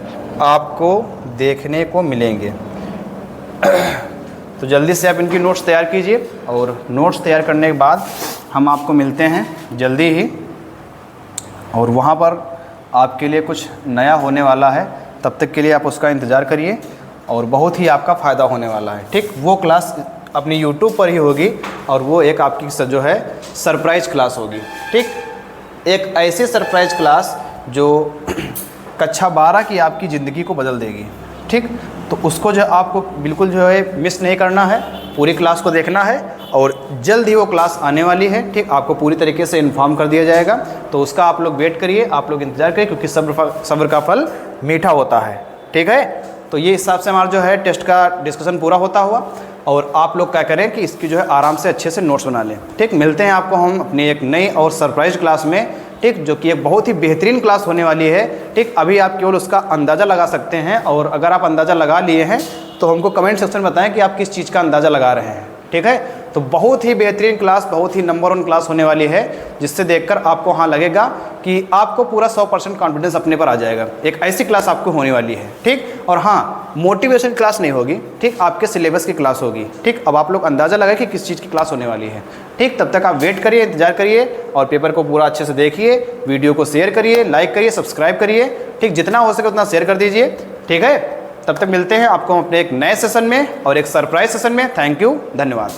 Speaker 1: आपको देखने को मिलेंगे। तो जल्दी से आप इनकी नोट्स तैयार कीजिए और नोट्स तैयार करने के बाद हम आपको मिलते हैं जल्दी ही, और वहाँ पर आपके लिए कुछ नया होने वाला है। तब तक के लिए आप उसका इंतज़ार करिए और बहुत ही आपका फ़ायदा होने वाला है। ठीक, वो क्लास अपनी YouTube पर ही होगी और वो एक आपकी जो है सरप्राइज़ क्लास होगी। ठीक, एक ऐसी सरप्राइज़ क्लास जो कक्षा 12 की आपकी ज़िंदगी को बदल देगी। ठीक, तो उसको जो आपको बिल्कुल जो है मिस नहीं करना है, पूरी क्लास को देखना है और जल्द ही वो क्लास आने वाली है। ठीक, आपको पूरी तरीके से इन्फॉर्म कर दिया जाएगा। तो उसका आप लोग वेट करिए, आप लोग इंतज़ार करिए, क्योंकि सब्र का फल मीठा होता है। ठीक है, तो ये हिसाब से हमारा जो है टेस्ट का डिस्कशन पूरा होता हुआ, और आप लोग क्या करें कि इसकी जो है आराम से अच्छे से नोट्स बना लें। ठीक, मिलते हैं आपको हम अपनी एक नई और सरप्राइज क्लास में। ठीक, जो कि एक बहुत ही बेहतरीन क्लास होने वाली है। ठीक, अभी आप केवल उसका अंदाज़ा लगा सकते हैं, और अगर आप अंदाज़ा लगा लिए हैं तो हमको कमेंट सेक्शन में बताएं कि आप किस चीज़ का अंदाज़ा लगा रहे हैं। ठीक है, तो बहुत ही बेहतरीन क्लास, बहुत ही नंबर 1 क्लास होने वाली है, जिससे देखकर आपको हाँ लगेगा कि आपको पूरा 100% कॉन्फिडेंस अपने पर आ जाएगा। एक ऐसी क्लास आपको होने वाली है। ठीक, और हाँ, मोटिवेशन क्लास नहीं होगी। ठीक, आपके सिलेबस की क्लास होगी। ठीक, अब आप लोग अंदाज़ा लगाए कि किस चीज़ की क्लास होने वाली है। ठीक, तब तक आप वेट करिए, इंतजार करिए और पेपर को पूरा अच्छे से देखिए। वीडियो को शेयर करिए, लाइक करिए, सब्सक्राइब करिए। ठीक, जितना हो सके उतना शेयर कर दीजिए। ठीक है, तब तक मिलते हैं आपको अपने एक नए सेशन में और एक सरप्राइज सेशन में। थैंक यू, धन्यवाद।